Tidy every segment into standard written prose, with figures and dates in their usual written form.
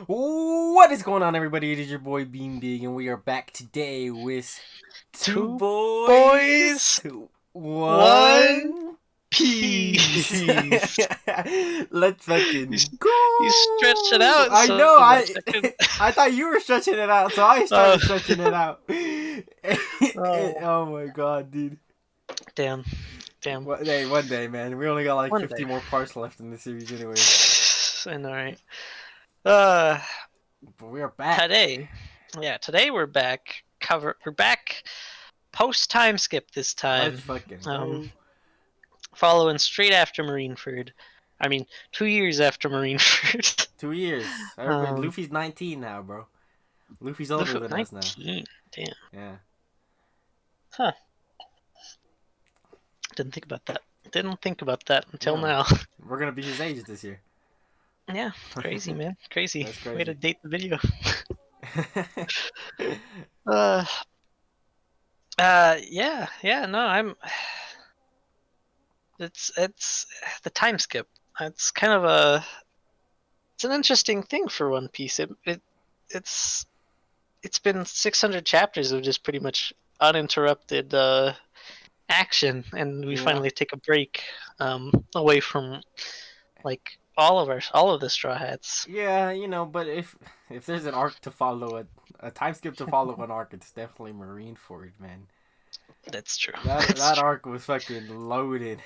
What is going on, everybody? It is your boy Bean Big, and we are back today with two Two boys, boys, one piece. piece. Let's you, fucking you stretched it go! out I so know. much. I couldn't. I thought you were stretching it out, so I Oh, started stretching it out. oh, Oh my god, dude! damn. One day, man. We only got like One 50 day. more parts left in the series, anyway. I know, right? Uh, But we are back. today we're back. We're back. Post time skip this Let's time. fucking Um, go. following straight after Marineford. I mean, 2 years after Marineford. 2 years. Everybody, um, Luffy's 19 now, bro. Luffy's older than us now. 19. Damn. Yeah. Huh. Didn't think about that until No. now. We're gonna be his age this year. Yeah, crazy, man. Crazy. That's Way crazy. to date the video. Uh, yeah, no, it's the time skip. It's kind of it's an interesting thing for One Piece. It's it's been 600 chapters of just pretty much uninterrupted action, and we Yeah. finally take a break away from like all of the Straw Hats. Yeah, but if there's an arc to follow, a time skip to follow an arc, it's definitely Marineford, man. That's true. That arc was fucking loaded.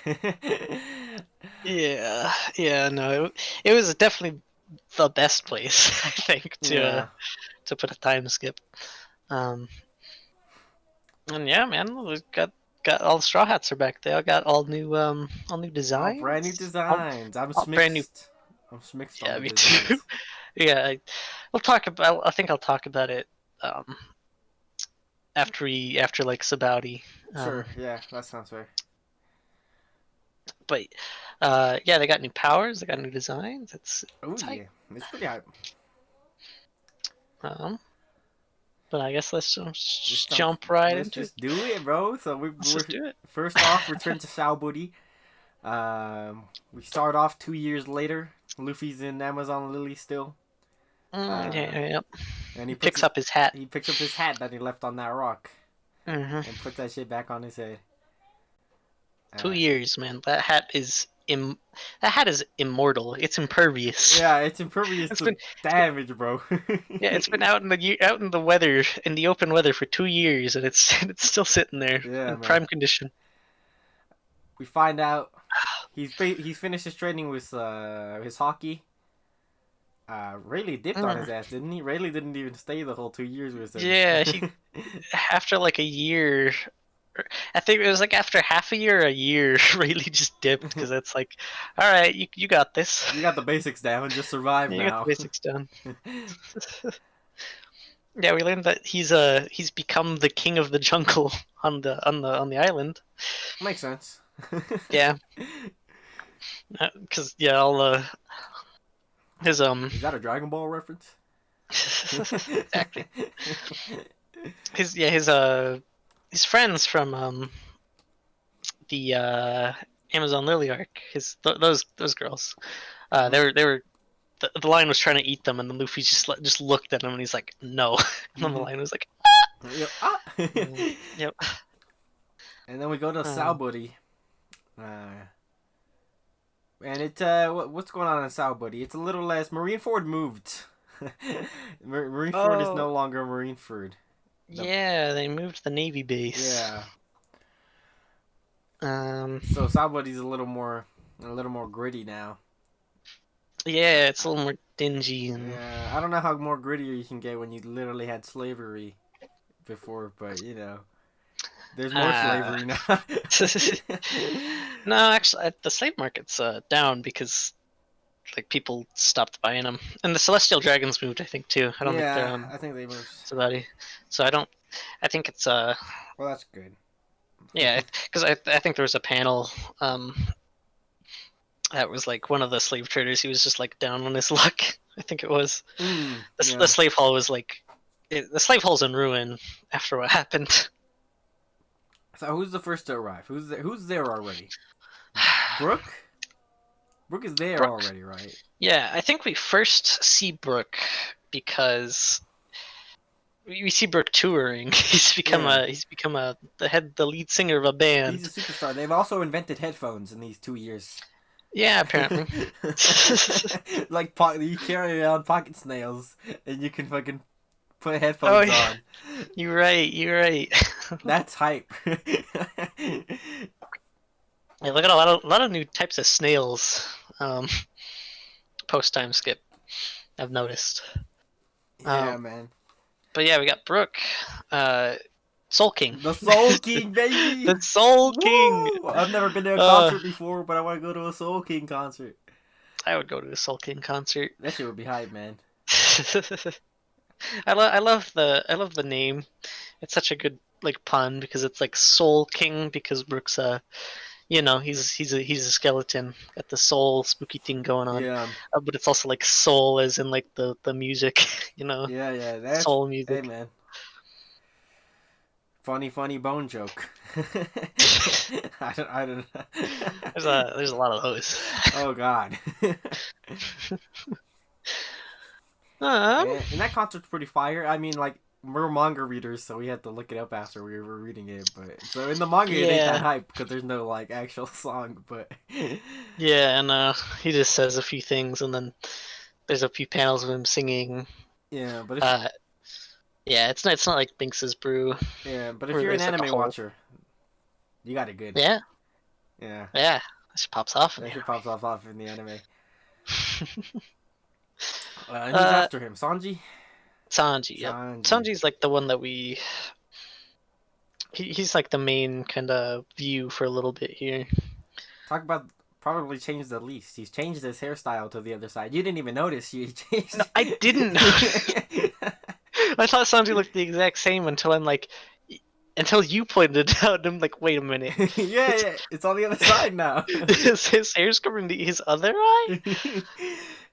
Yeah, no, it was definitely the best place, I think, Yeah. to put a time skip. Um, and yeah, man, we got all the Straw Hats are back. They all got all new Oh, brand new designs. designs. All brand new. I'm mixed on Yeah, the me designs. too. Yeah, we'll talk about. I think I'll talk about it after like Sabaudi. Sure. Yeah, that sounds fair. But yeah, they got new powers. They got new designs. Oh It's hype. yeah, it's pretty hype. Um, but I guess let's Let's just jump. jump right Let's into it. just do it, bro. So Let's we're just do it. first off return to Sabaody. We start off 2 years later. Luffy's in Amazon Lily still. Yeah. And He picks up his hat. he picks up his hat that he left on that rock and Mm-hmm. puts that shit back on his head. 2 years, man. That hat is immortal. It's impervious. Yeah, it's impervious It's to been damage, bro. yeah, it's been out in the weather, in the open weather for 2 years, and it's it's still sitting there Yeah, in man. prime condition. We find out he's finished his training with his hockey. Rayleigh dipped on his ass, didn't he? Rayleigh didn't even stay the whole 2 years with him. Yeah, he after like a year, I think it was like after half a year, really just dipped because it's like, all right, you got this. You got the basics down. Just survive You got the now. basics done. Yeah, we learned that he's become the king of the jungle on the island. Makes sense. Yeah, because yeah, all his Is that a Dragon Ball reference? exactly his friends from the Amazon Lily arc. Those girls. They were the lion was trying to eat them, and then Luffy just looked at him, and he's like, "No," and then the lion was like, Yep. Ah! "Yep." And then we go to Sabaody. And it's what's going on in Sabaody? It's a little less. Marineford moved. Marineford is no longer Marineford. Yeah, they moved the Navy base. Yeah. So Sabaody's a little more gritty now. Yeah, it's a little more dingy and. Yeah, I don't know how more grittier you can get when you literally had slavery before, but there's more slavery now. No, actually, the slave market's down because like people stopped buying them, and the Celestial Dragons moved, I think, too. I don't think they're on I think they moved. Sabaody, so I don't. I think it's Well, that's good. yeah, because I think there was a panel that was like one of the slave traders. He was just like down on his luck. I think it was the slave hall was like the slave hall's in ruin after what happened. So who's the first to arrive? Who's there already? Brooke? Brooke is there Brooke. already, right? Yeah, I think we first see Brooke because we see Brooke touring. Yeah. He's become the lead singer of a He's band. a superstar. They've also invented headphones in these 2 years. Yeah, apparently. Like you carry around pocket snails, and you can fucking put Oh, headphones yeah. on. You're right. You're right. That's hype. Yeah, look at a lot of new types of snails. Post time skip. I've noticed. Yeah, Um, man. but yeah, we got Brooke, uh, Soul King, The Soul King, baby. the Soul King. Woo! I've never been to a Uh, concert before, but I want to go to a Soul King concert. I would go to a Soul King concert. That shit would be hype, man. I love the name. It's such a good like pun because it's like Soul King because Brooks he's a skeleton, got the soul spooky thing going on. Yeah, But it's also like soul as in like the music, yeah. That's soul hey, music. man. Funny bone joke. I don't know. There's a lot of those. Oh God. Um, And that concert's pretty fire. I mean, like we're manga readers, so we had to look it up after we were reading it. But so in the manga, it ain't that yeah, hype because there's no like actual song. But yeah, and he just says a few things, and then there's a few panels of him singing. yeah, but if Uh, yeah, it's not like Binks's Brew yeah, but if where you're an there's like a anime whole. watcher, you got it good. Yeah, Yeah, yeah, that shit pops off in that the shit pops off in the anime. anime. And who's uh, after him? Sanji. Sanji, yep. Sanji. Sanji's like the one that he's like the main kind of view for a little bit here. Talk about probably changed the least. He's changed his hairstyle to the other side. You didn't even notice he No, changed. I didn't know. I thought Sanji looked the exact same until you pointed it out. And I'm like, wait a minute, it's Yeah, it's on the other side now. his hair's covering his other eye.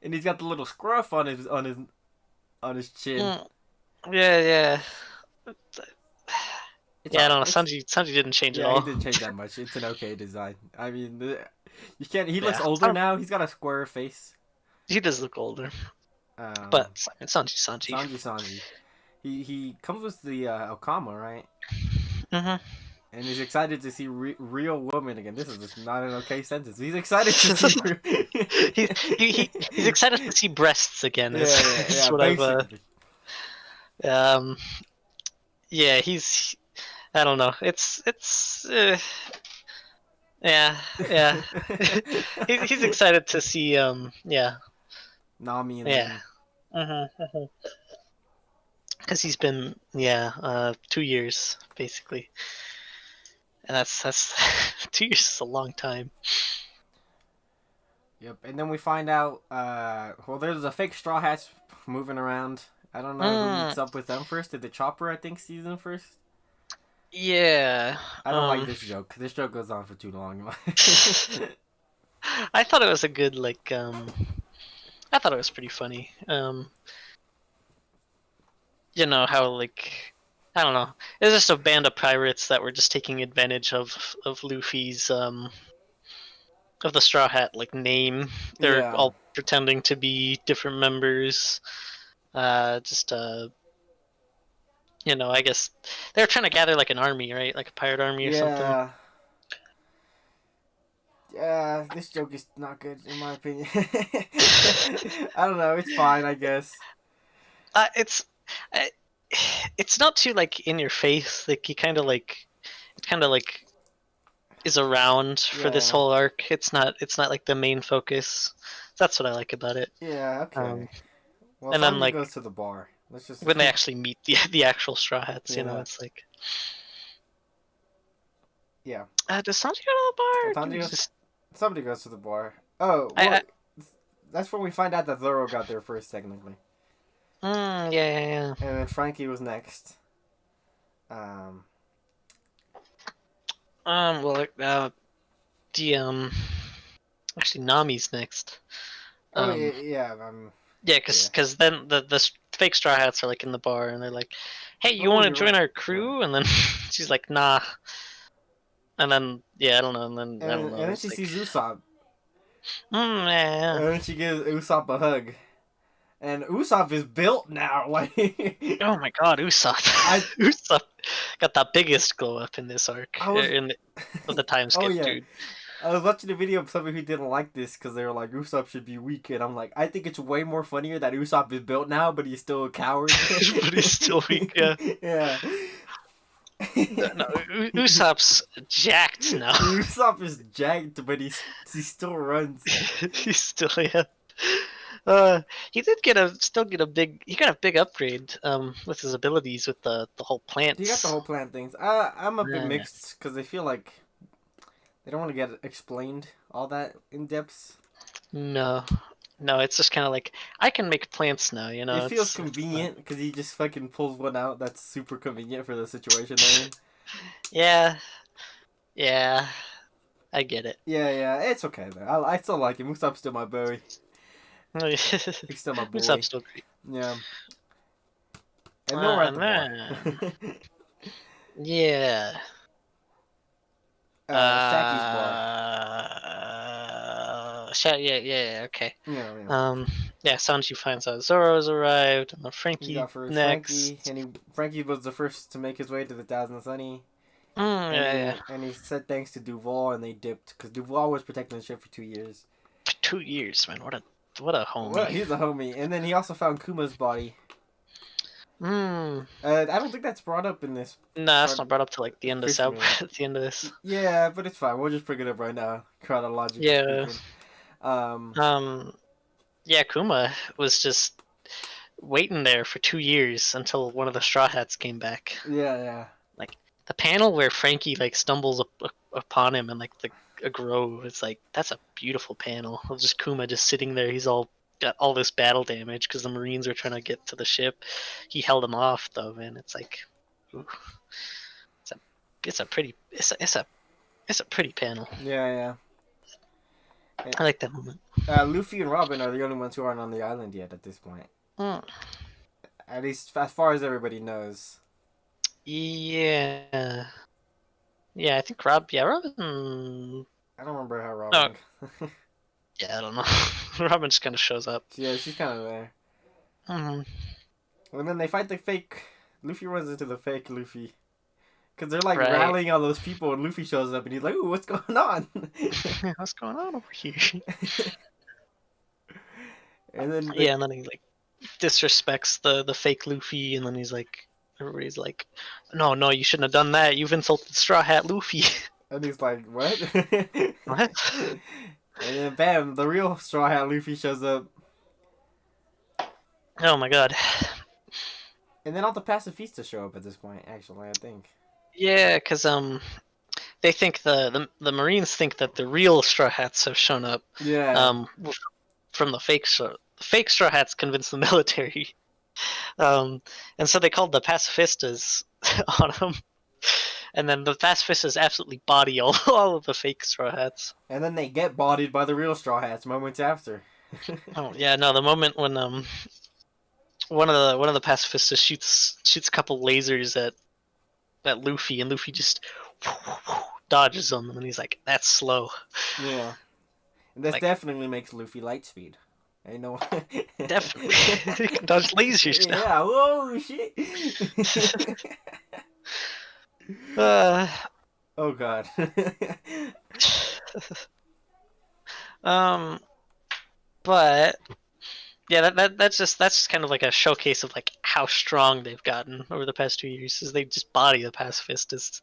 And he's got the little scruff on his chin. Mm, yeah, yeah, It's yeah. I all don't know. it's Sanji didn't change at yeah, he all. didn't change that much. It's an okay design. I mean, you can't. He looks Yeah, older now. He's got a square face. he does look older, Um, but Sanji. Sanji. He comes with the Okama, right? Hmm. And he's excited to see real women again. This is just not an okay sentence. He's excited to see. He's excited to see breasts again. Is Yeah. what I've. Basically, Um, yeah, he's. I don't know. It's. Yeah, yeah. He's excited to see. Yeah, Nami and yeah. them. Because he's been 2 years basically, and that's 2 years is a long time. Yep, and then we find out. Well, there's a fake Straw Hats moving around. I don't know who meets up with them first. Did the Chopper, I think, sees them first? Yeah. I don't like this joke. This joke goes on for too long. I thought it was a good I thought it was pretty funny. How like I don't know. It was just a band of pirates that were just taking advantage of Luffy's of the Straw Hat like name. They're Yeah. all pretending to be different members. Just I guess they're trying to gather like an army, right? Like a pirate army or something. Yeah. Yeah, this joke is not good in my opinion. I don't know. It's fine, I guess. Uh, it's uh, it's not too like in your face. Like it kind of like is around for this Yeah. whole arc. It's not like the main focus. That's what I like about it. Yeah. Okay. Um, Well, and then Sanji like goes to the bar. Let's just. when they actually meet the actual Straw Hats, Yeah. it's like, Yeah. does Sanji go to the bar? Well, Or do we just Somebody goes to the bar. Oh, well, that's when we find out that Zoro got there first, technically. yeah. And then Frankie was next. Um. Well, the actually Nami's next. Oh Um, yeah. yeah, because then the fake Straw Hats are like in the bar and they're like, "Hey, you Oh, want to you're join right. our crew?" And then she's like, "Nah." And then I don't know. And then I don't know. And then It's she like, sees Usopp. Yeah. And then she gives Usopp a hug. And Usopp is built now. Like Oh my god, Usopp. I Usopp got the biggest glow up in this arc. I was Of the time oh skip, yeah. dude. I was watching a video of somebody who didn't like this because they were like Usopp should be weak, and I'm like, I think it's way more funnier that Usopp is built now, but he's still a coward. But he's still weak, yeah. Yeah. No, Usopp's jacked now. Usopp is jacked, but he still runs. He's still, yeah. Uh, he did get a big, he got a big upgrade with his abilities with the whole He got the plants. whole plant things. I'm a bit Yeah. mixed because I feel like they don't want to get explained all that in depth. No, no, it's just kind of like I can make plants now. You It know, feels it's convenient because he just fucking pulls one out that's super convenient for the situation they're in. yeah, yeah, I get it. Yeah, yeah, it's okay though. I still like him. Usopp's still my boy. He's still my boy. Usopp's still great. Yeah. And then we're at And the bar. then, yeah. Shaki's bar. Yeah, okay. Yeah, yeah. Yeah, Sanji finds out Zoro's arrived, and then He Frankie got first Frankie, next. and Frankie was the first to make his way to the Thousand Sunny. Yeah. And he said thanks to Duval, and they dipped because Duval was protecting the ship for 2 years. 2 years, man. What a homie. Well, he's a homie, and then he also found Kuma's body. I don't think that's brought up in this. No, that's not brought up to like the end of Officially. at the end of this. Yeah, but it's fine. We'll just bring it up right now, chronologically Yeah. speaking. Yeah, Kuma was just waiting there for 2 years until one of the Straw Hats came back. Yeah, yeah. Like the panel where Frankie like stumbles upon him and like a grove. It's like that's a beautiful panel of just Kuma just sitting there. He's all got all this battle damage because the Marines are trying to get to the ship. He held him off though, man. It's like, ooh, it's a pretty panel. Yeah, I like that moment. yeah. Luffy and Robin are the only ones who aren't on the island yet at this point. At least as far as everybody knows. Yeah. Yeah, I think Robin. I don't remember how Robin. Oh. Yeah, I don't know. Robin just kind of shows up. Yeah, she's kind of there. Mm-hmm. And then they fight the fake. Luffy runs into the fake Luffy. Because they're like Right. rallying all those people, and Luffy shows up, and he's like, "Ooh, what's going on?" What's going on over here? And then Yeah, and then he like disrespects the fake Luffy, and then he's like, everybody's like, no, you shouldn't have done that. You've insulted Straw Hat Luffy. And he's like, "What?" What? And then bam, the real Straw Hat Luffy shows up. Oh my god. And then all the pacifistas show up at this point, actually, I think. Yeah, because they think the Marines think that the real Straw Hats have shown up. Yeah. From the fake Straw Hats convinced the military. And so they called the pacifistas on them. And then the pacifistas absolutely body all of the fake Straw Hats. And then they get bodied by the real Straw Hats moments after. Oh yeah, no, the moment when one of the pacifistas shoots a couple lasers at Luffy, and Luffy just dodges them, and he's like, "That's slow." Yeah. And this Like- definitely makes Luffy light speed. I know. Definitely, he can dodge lasers now. Yeah, whoa, shit. Oh, God. But yeah, that's just kind of like a showcase of like how strong they've gotten over the past 2 years. Is they just body the pacifists,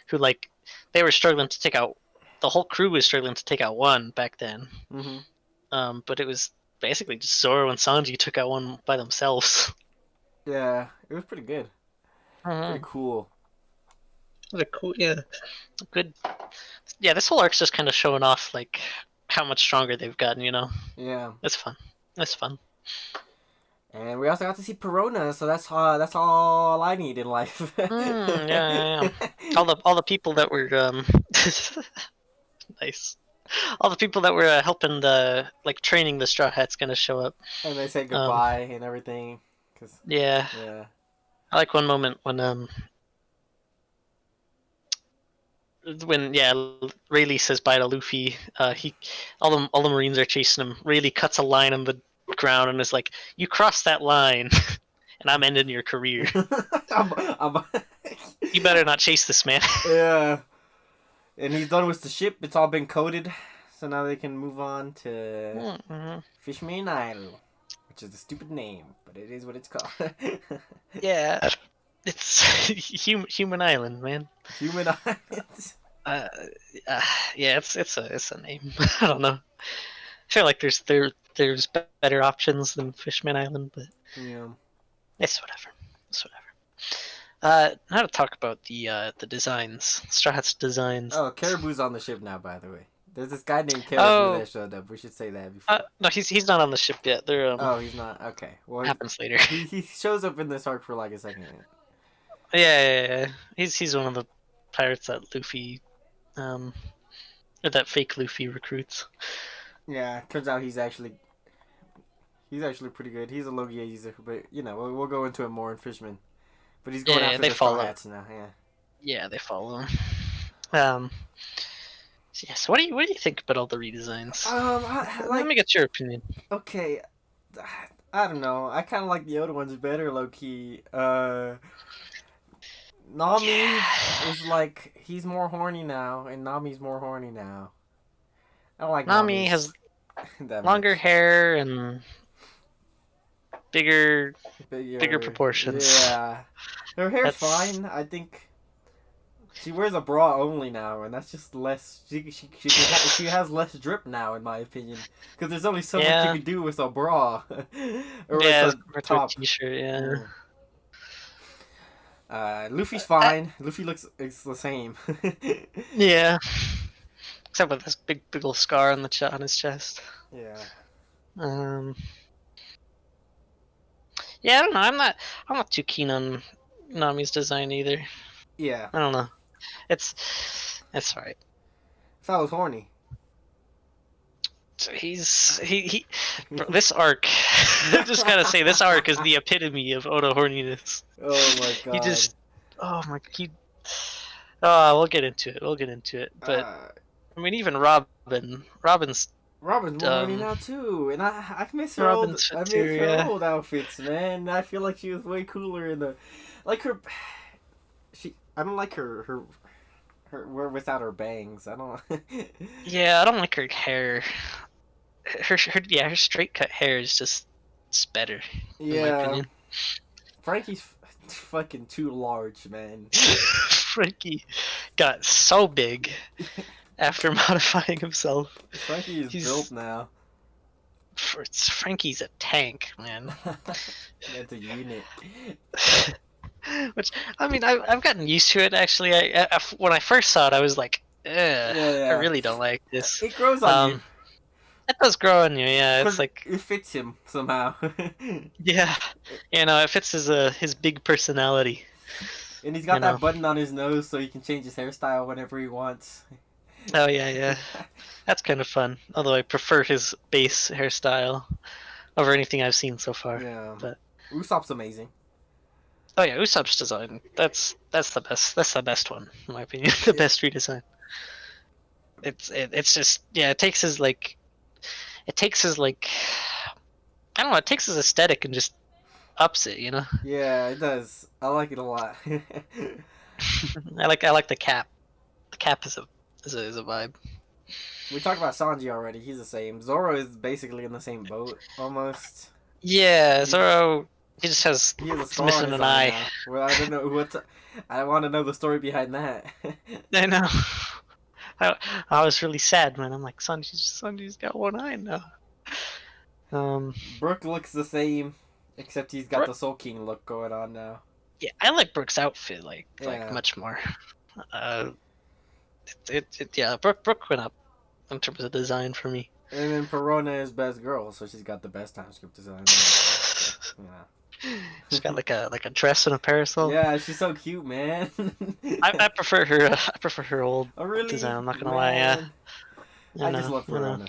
who like they were struggling to take out. The whole crew was struggling to take out one back then. Mm-hmm. But it was basically just Zoro and Sanji took out one by themselves. Yeah, it was pretty good. Pretty cool. What a cool, yeah, good. Yeah, this whole arc's just kind of showing off like how much stronger they've gotten. You know, Yeah. it's fun. It's fun. And we also got to see Perona, so that's all I need in life. Yeah. All the people that were nice. All the people that were helping the training the Straw Hats gonna show up. And they say goodbye and everything. Cause, Yeah. yeah. I like one moment when when Rayleigh says bye to Luffy, all the Marines are chasing him. Rayleigh cuts a line on the ground and is like, "You crossed that line, and I'm ending your career. I'm, You better not chase this man." yeah. And he's done with the ship. It's all been coded, so now they can move on to Mm-hmm. Fishman Isle, which is a stupid name, but it is what it's called. Yeah, it's Human Island, man. Human Islands. Uh, yeah, it's a name. I don't know. I feel like there's better options than Fishman Island, but Yeah. it's whatever. It's whatever. Now to talk about the designs, Straw Hat's designs. Oh, Caribou's on the ship now, by the way. There's this guy named Caribou Oh, that showed up. We should say that before. no, he's not on the ship yet. They're Oh, he's not? Okay. Well, happens later. he shows up in this arc for like a second. Yeah. He's one of the pirates that Luffy, or that fake Luffy recruits. Yeah, turns out he's actually pretty good. He's a Logia user, but you know we'll go into it more in Fishman. But he's going after They the Straw follow. Hats now. Yeah. Yeah, they follow him. So yeah. So what do you think about all the redesigns? Let me get your opinion. Okay, I don't know. I kind of like the other ones better, low key. Nami is like he's more horny now, and Nami's more horny now. I don't like Nami has that longer much. hair and bigger proportions. Yeah, her hair's That's fine. I think she wears a bra only now, and that's just less. She has less drip now, in my opinion, because there's only so much you can do with a bra or yeah, with a top. a t-shirt. Yeah. Luffy's fine. Luffy looks it's the same. Yeah. Except with this big old scar on on his chest. Yeah. Yeah, I don't know. I'm not too keen on Nami's design either. Yeah. I don't know. It's alright. Fella's horny. He bro, this arc. I just gotta say, this arc is the epitome of Oda horniness. Oh my god. He just, oh my, he. Oh, we'll get into it. But I mean, even Robin's more horny now too, and I miss her Robin's old old outfits, man. I feel like she was way cooler in the, like her. I don't like her without her bangs. I don't. Yeah, I don't like her hair. Her straight cut hair is just it's better. Yeah. In my opinion. Frankie's fucking too large, man. Frankie got so big after modifying himself. Frankie is built now. Frankie's a tank, man. That's a unit. Which, I mean, I've gotten used to it, actually. When I first saw it, I was like, I really don't like this. It grows on you. It does grow on you, yeah. It's like it fits him somehow. Yeah, it fits his big personality. And he's got that button on his nose, so he can change his hairstyle whenever he wants. Oh yeah, that's kind of fun. Although I prefer his base hairstyle over anything I've seen so far. Yeah, but Usopp's amazing. Oh yeah, Usopp's design. That's the best. That's the best one, in my opinion. The best redesign. It's just it takes his I don't know, it takes his aesthetic and just ups it, Yeah, it does. I like it a lot. I like the cap. The cap is a vibe. We talked about Sanji already. He's the same. Zoro is basically in the same boat almost. Yeah, Zoro. He just has. He's missing an eye. Well, I don't know I want to know the story behind that. I know. I was really sad, man. I'm like, Sanji's got one eye now. Brook looks the same, except he's got the Soul King look going on now. Yeah, I like Brook's outfit like much more. Brook went up in terms of design for me. And then Perona is best girl, so she's got the best time skip design. She's got like a dress and a parasol. Yeah, she's so cute, man. I prefer her. I prefer her old design. I'm not gonna lie. Yeah. I just love Perona.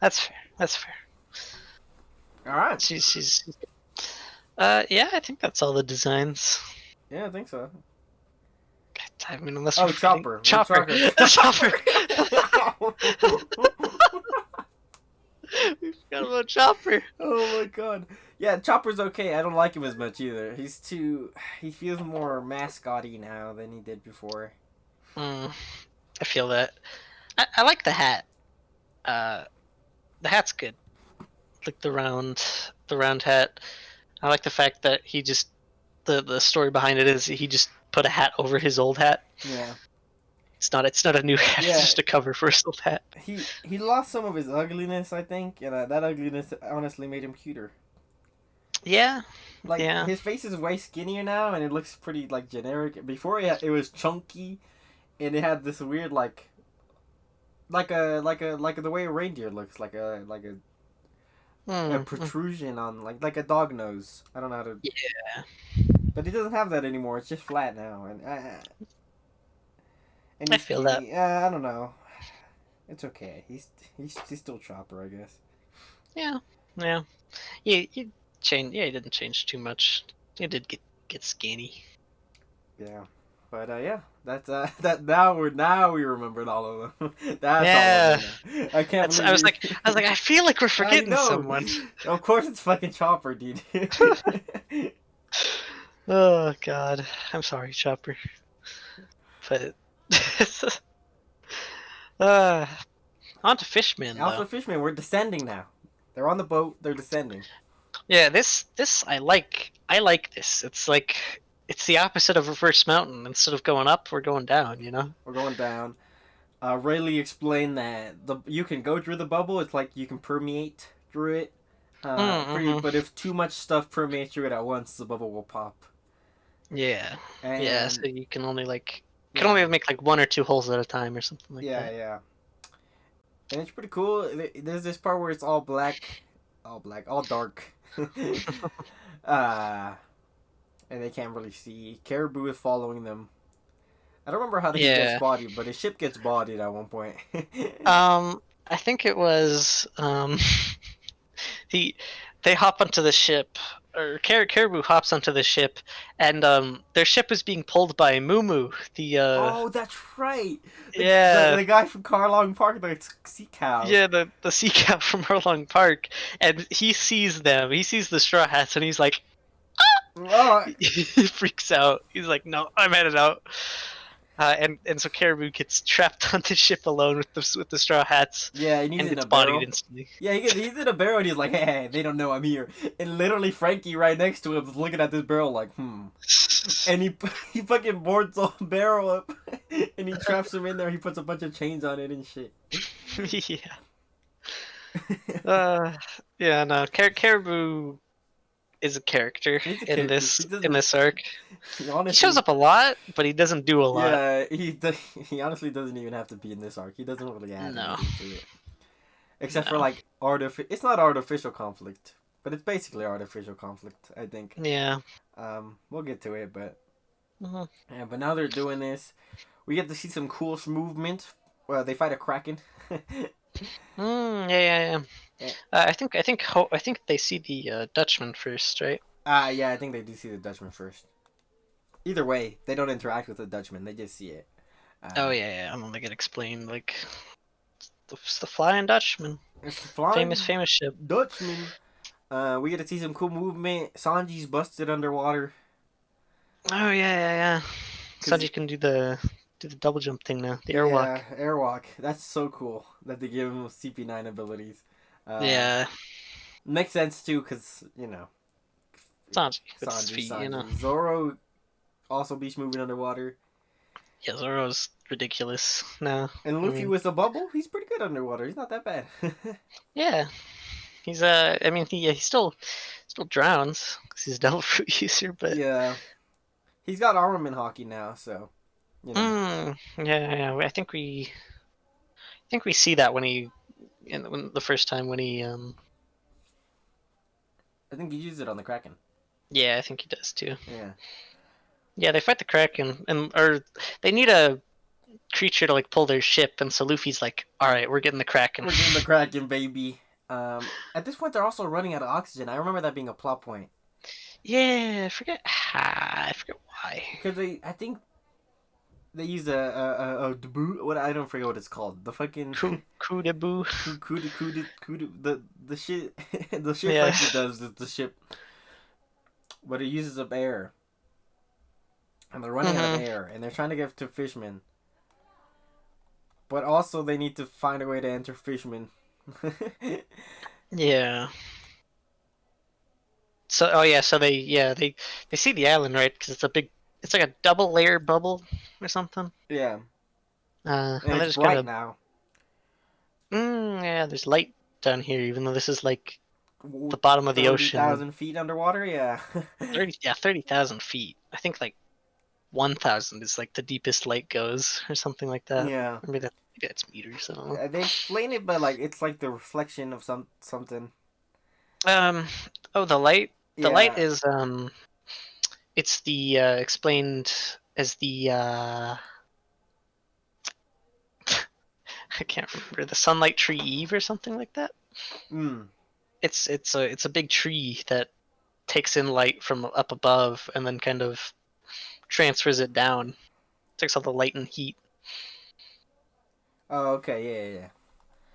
That's fair. All right. She's. Yeah, I think that's all the designs. Yeah, I think so. I mean, unless we're Oh, forgetting Chopper. We're Chopper. Chopper. Chopper. We forgot about Chopper. Oh my god. Yeah, Chopper's okay. I don't like him as much either. He's too. He feels more mascotty now than he did before. Mm, I feel that. I like the hat. Uh, the hat's good. Like the round hat. I like the fact that he just the story behind it is he just put a hat over his old hat. Yeah. It's not a new hat. It's Yeah. just a cover for his old hat. He lost some of his ugliness, I think, and that ugliness honestly made him cuter. Yeah, Like yeah. his face is way skinnier now, and it looks pretty like generic. Before it was chunky, and it had this weird like the way a reindeer looks, a Mm. protrusion on like a dog nose. I don't know how to. Yeah, But he doesn't have that anymore. It's just flat now, and I he's feel that. skinny. I don't know. It's okay. He's still Chopper, I guess. Yeah, yeah. You change. Yeah, he didn't change too much. He did get skinny. Yeah. But yeah, that's that now we remembered all of them. That's all of Yeah, them now. I can't that's. I was believe like, I feel like we're I forgetting know. someone. Of course it's fucking Chopper, dude. Oh God, I'm sorry, Chopper. But uh, on to Fishman though. Alpha Fishmen, we're descending now. They're on the boat. They're descending. Yeah, this I like. I like this. It's like it's the opposite of reverse mountain. Instead of going up, we're going down. You know. We're going down. Rayleigh explained that you can go through the bubble. It's like you can permeate through it. Mm-hmm. But if too much stuff permeates through it at once, the bubble will pop. Yeah. Yeah. So And you can only yeah, make like one or two holes at a time or something like yeah, that. yeah. And it's pretty cool. There's this part where it's all black, all dark. uh, and they can't really see. Caribou is following them. I don't remember how he gets Yeah. bodied, but his ship gets bodied at one point. I think it was he they hop onto the ship or Caribou hops onto the ship and their ship is being pulled by Moo, the Oh, that's right. yeah, The guy from Carlong Park, the sea cow. yeah, the sea cow from Hurlong Park, and he sees them. He sees the Straw Hats, and he's like, Oh, he freaks out. He's like, "No, I'm headed out." And so Caribou gets trapped on the ship alone with the Straw Hats, yeah, and he's and in gets a bodied barrel. instantly. Yeah, he's in a barrel, and he's like, hey, they don't know I'm here. And literally, Frankie right next to him is looking at this barrel like, And he fucking boards the barrel up, and he traps him in there. He puts a bunch of chains on it and shit. Yeah. Uh, yeah. No, Caribou is a character He's a in character. this He in doesn't. this arc. He He shows honestly. up a lot, but he doesn't do a lot. Yeah, he honestly doesn't even have to be in this arc. He doesn't really add No, anything to it, except for no. like It's not artificial conflict, but it's basically artificial conflict. I think. Yeah. We'll get to it, but Hmm. yeah. But now they're doing this. We get to see some cool movement. They fight a kraken. Yeah, yeah, yeah. Eh, I think they see the Dutchman first, right? yeah, I think they do see the Dutchman first. Either way, they don't interact with the Dutchman. They just see it. Oh Um, yeah, yeah. I'm gonna get explained like the Flying Dutchman, it's the flying famous ship. Dutchman. We get to see some cool movement. Sanji's busted underwater. Oh yeah, yeah, yeah. Cause Sanji can do the double jump thing now, the airwalk. yeah, airwalk. That's so cool that they give him CP9 abilities. Uh, Yeah, Makes sense too, cause you know Sanji with his Sanji, feet, you know. Sanji. Zoro also beast moving underwater, Yeah, Zoro's ridiculous now. and I Luffy mean, with a bubble. He's pretty good underwater. He's not that bad. yeah, he's I mean, he still drowns because he's a devil fruit user, but Yeah, he's got armament hockey now, so you know. yeah, yeah. I think we see that when the first time when he I think he used it on the Kraken. yeah, I think he does too. Yeah. Yeah, they fight the Kraken and or they need a creature to like pull their ship, and so Luffy's like, all right, we're getting the Kraken. We're getting the Kraken, baby. At this point, they're also running out of oxygen. I remember that being a plot point Yeah, I forget why. because I think they use a debut. What I don't forget what it's called. The fucking Coup de boo. the shit the shit Yeah. Frankie does the ship, but it uses up air, and they're running out of air, and they're trying to get to fishmen, but also they need to find a way to enter fishmen. Yeah. So, oh yeah, so they see the island, right? Because it's like a double layer bubble or something. Yeah, and And they it's just bright gotta, now. yeah, there's light down here, even though this is like the bottom of the ocean. 30,000 feet underwater. Yeah. 30,000 feet. I think like 1,000 is like the deepest light goes, or something like that. Yeah. Maybe that's meters. I don't know. They explain it, but like it's like the reflection of something. Oh, the light. The light Yeah. is it's the explained as the I can't remember, the sunlight tree Eve or something like that. Mm. It's a big tree that takes in light from up above and then kind of transfers it down. Takes all the light and heat. Oh, okay. Yeah, yeah.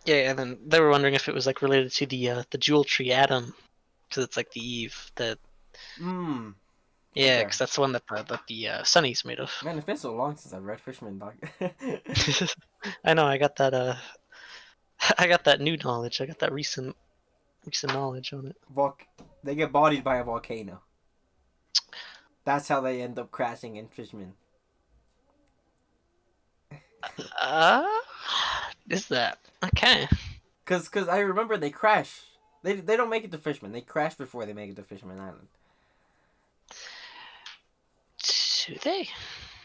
Yeah, and then they were wondering if it was like related to the jewel tree atom, because it's like the Eve that. Mm. Yeah, Okay. because that's the one that the Sunny's made of. Man, it's been so long since I've read Fisherman, dog. I know. I got that. I got that new knowledge. I got that recent knowledge on it. They get bodied by a volcano. That's how they end up crashing in Fishman. Uh, is that okay? Cause I remember they crash. They don't make it to Fishman. They crash before they make it to Fisherman Island. Do they?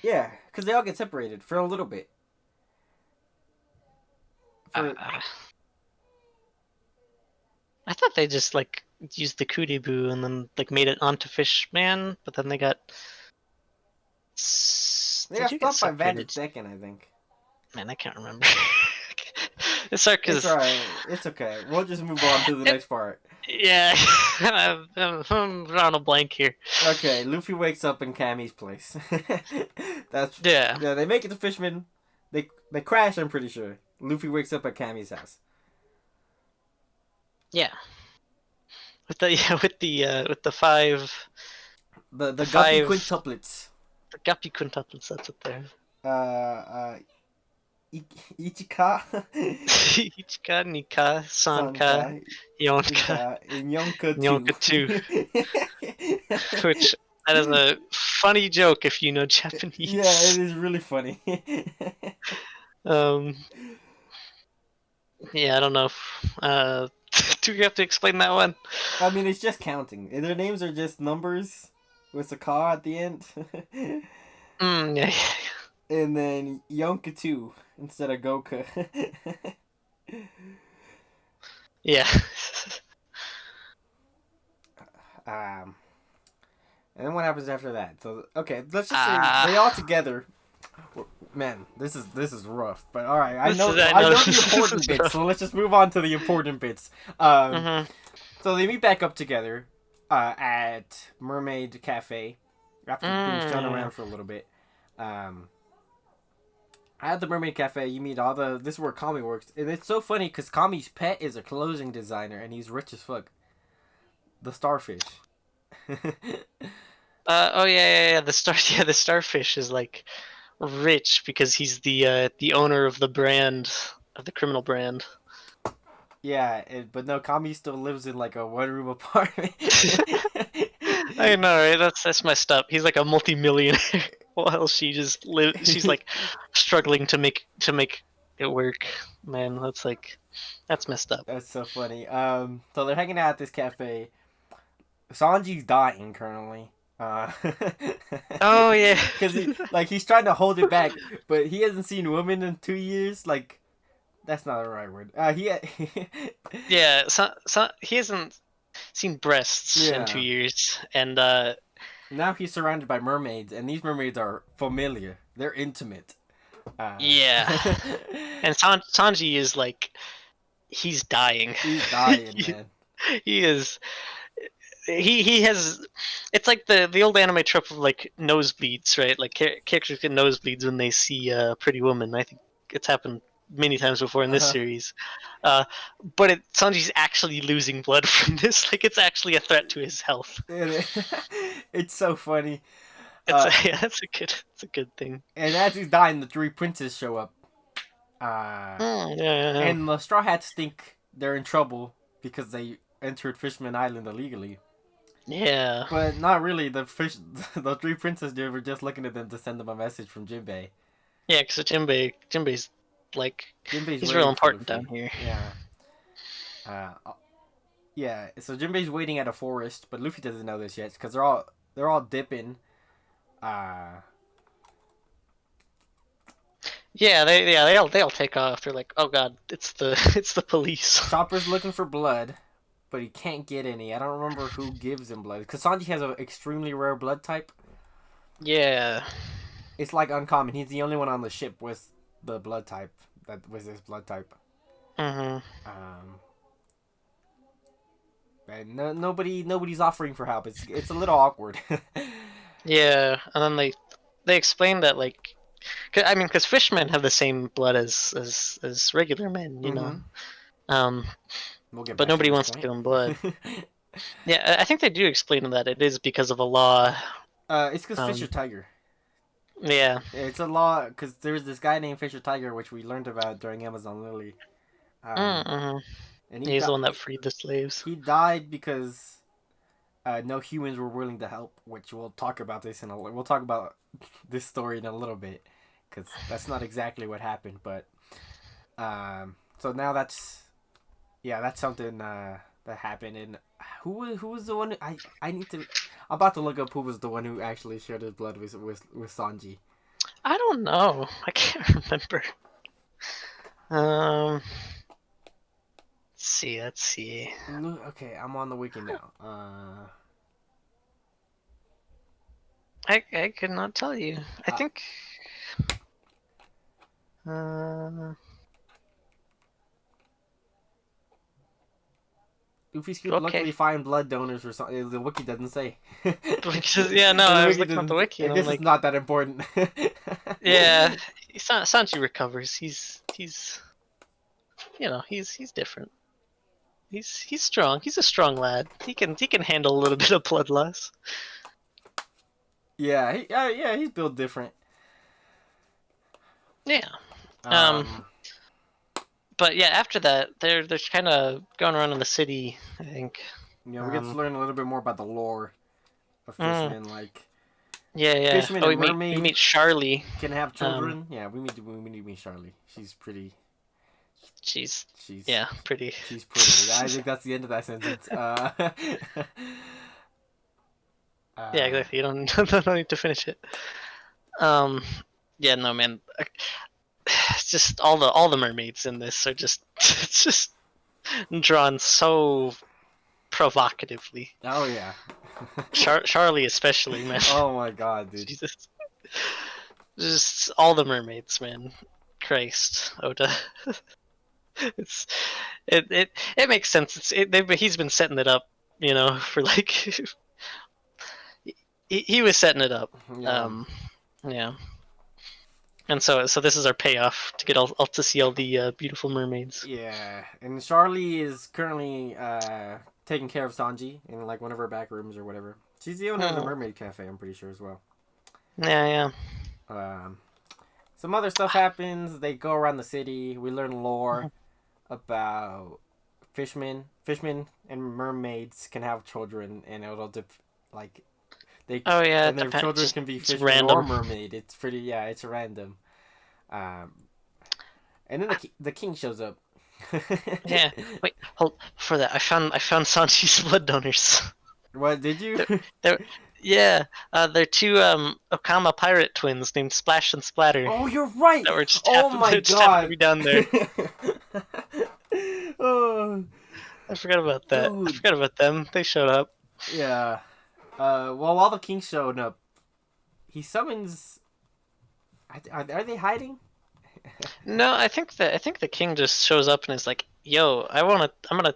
Yeah, cause they all get separated for a little bit. I thought they just like used the Kudiboo and then like made it onto Fishman, but then they got. They got stopped by Vandit Decken, I think. Man, I can't remember. It's hard because it's alright. It's okay. We'll just move on to the next part. Yeah, I'm drawing a blank here. Okay, Luffy wakes up in Cammy's place. Yeah. They make it to Fishman. They crash. I'm pretty sure. Luffy wakes up at Cammy's house. Yeah. With the five. The Guppy five quintuplets. The Guppy quintuplets. That's what they're. Ichika. Ichika, Nika, Sanka, Yonka, and Yonka 2. Which, that is a funny joke if you know Japanese. Yeah, it is really funny. Yeah, I don't know if, do we have to explain that one? I mean, it's just counting. Their names are just numbers with a ka at the end. Yeah. And then Yonka 2 instead of Goka. Yeah. And then what happens after that? So okay, let's just say they all together. Man, this is rough. But all right, I know the important bits. So let's just move on to the important bits. So they meet back up together at Mermaid Cafe after being shown around for a little bit. At the Mermaid Cafe, you meet all the. This is where Kami works, and it's so funny because Kami's pet is a clothing designer, and he's rich as fuck. The starfish. Oh yeah. The starfish is like rich because he's the owner of the brand, of the criminal brand. Yeah, but no, Kami still lives in like a one-room apartment. I know, right? That's messed up. He's like a multi-millionaire, while she's like struggling to make it work. Man, that's messed up. That's so funny. So they're hanging out at this cafe. Sanji's dying currently. Oh yeah, because he's trying to hold it back, but he hasn't seen women in 2 years. Like, that's not the right word. Yeah, so he hasn't seen breasts in 2 years, and now he's surrounded by mermaids, and these mermaids are familiar. They're intimate. Yeah, and Sanji is like, he's dying. He's dying, man. He is. he has. It's like the old anime trope of like nosebleeds, right? Like characters get nosebleeds when they see a pretty woman. I think it's happened many times before in this Uh-huh. series. Uh, but Sanji's actually losing blood from this. Like it's actually a threat to his health. It's so funny. It's Uh, yeah, it's a good thing. and as he's dying, the three princes show up. Uh, Yeah. and the Straw Hats think they're in trouble because they entered Fishman Island illegally. Yeah. But not really. The three princes, they were just looking at them to send them a message from Jinbei. Yeah, because Jinbei's like Jinbei's he's real waiting for important down Luffy. here. Yeah. Uh, yeah. So Jinbei's waiting at a forest, but Luffy doesn't know this yet because they're all dipping. Uh, They'll take off. They're like, oh god, it's the it's the police. Chopper's looking for blood, but he can't get any. I don't remember who gives him blood because Sanji has an extremely rare blood type. Yeah. It's like uncommon. He's the only one on the ship with the blood type that was his blood type. Mhm. Um, and nobody's offering for help. It's a little awkward. Yeah, and then they explain that like, I mean, because fishmen have the same blood as regular men, you know. Mm-hmm. Um, We'll get but back to nobody this wants to point. give them blood. Yeah, I think they do explain that it is because of a law. It's because Fisher Um, Tiger. yeah. It's a law because there's this guy named Fisher Tiger, which we learned about during Amazon Lily. Mm-hmm. And He's the one that freed the slaves. he died because no humans were willing to help. Which we'll talk about we'll talk about this story in a little bit because that's not exactly what happened. But so now that's something that happened. And who was the one? I need to. I'm about to look up who was the one who actually shared his blood with Sanji. I don't know. I can't remember. Um, let's see. Let's see. Okay, I'm on the wiki now. I could not tell you. I Uh, think. Uh, Luffy's could okay. luckily find blood donors or something. The wiki doesn't say. Yeah, no, The I was wiki looking at the doesn't. wiki and I'm This is like, not that important. yeah, Sanji recovers. He's he's different. He's strong. He's a strong lad. He can handle a little bit of blood loss. yeah, he's built different. Yeah. Um, Um, but yeah, after that, they're kind of going around in the city. I think. we get to learn a little bit more about the lore of Mm, fishmen. Like yeah. fishmen Oh, and we mermaid meet Charlie. can have Um, children. Yeah, we need to meet Charlie. She's pretty. she's She's yeah, pretty. she's pretty. I think that's the end of that sentence. Yeah, Uh, exactly. You don't don't need to finish it. Um, yeah, no, man. It's just all the mermaids in this are just it's just drawn so provocatively. oh yeah. Charlie especially, man. Oh my god, dude. Jesus, just all the mermaids, man. Christ, Oda. it's it makes sense. He's been setting it up, for like he was setting it up. Yeah. Yeah. And so this is our payoff to get all to see all the beautiful mermaids. Yeah, and Charlie is currently taking care of Sanji in like one of her back rooms or whatever. She's the owner of the Hmm. Mermaid Cafe, I'm pretty sure as well. Yeah. Um, some other stuff happens. They go around the city. We learn lore about fishmen and mermaids can have children, and it'll like they Oh yeah, and their children can be it's fishmen or random. mermaid. It's pretty it's random. Um, and then the king shows up. Yeah. Wait, hold for that. I found Sanji's blood donors. What did you? They're yeah. They're two Okama pirate twins named Splash and Splatter Oh, you're right. that were just Oh happened, my that just happened to god. be down there. Oh, I forgot about that. I dude. forgot about them. They showed up. Yeah. Well, while the king showed up, he summons. Are they hiding? No, I think the king just shows up and is like, "Yo, I'm gonna."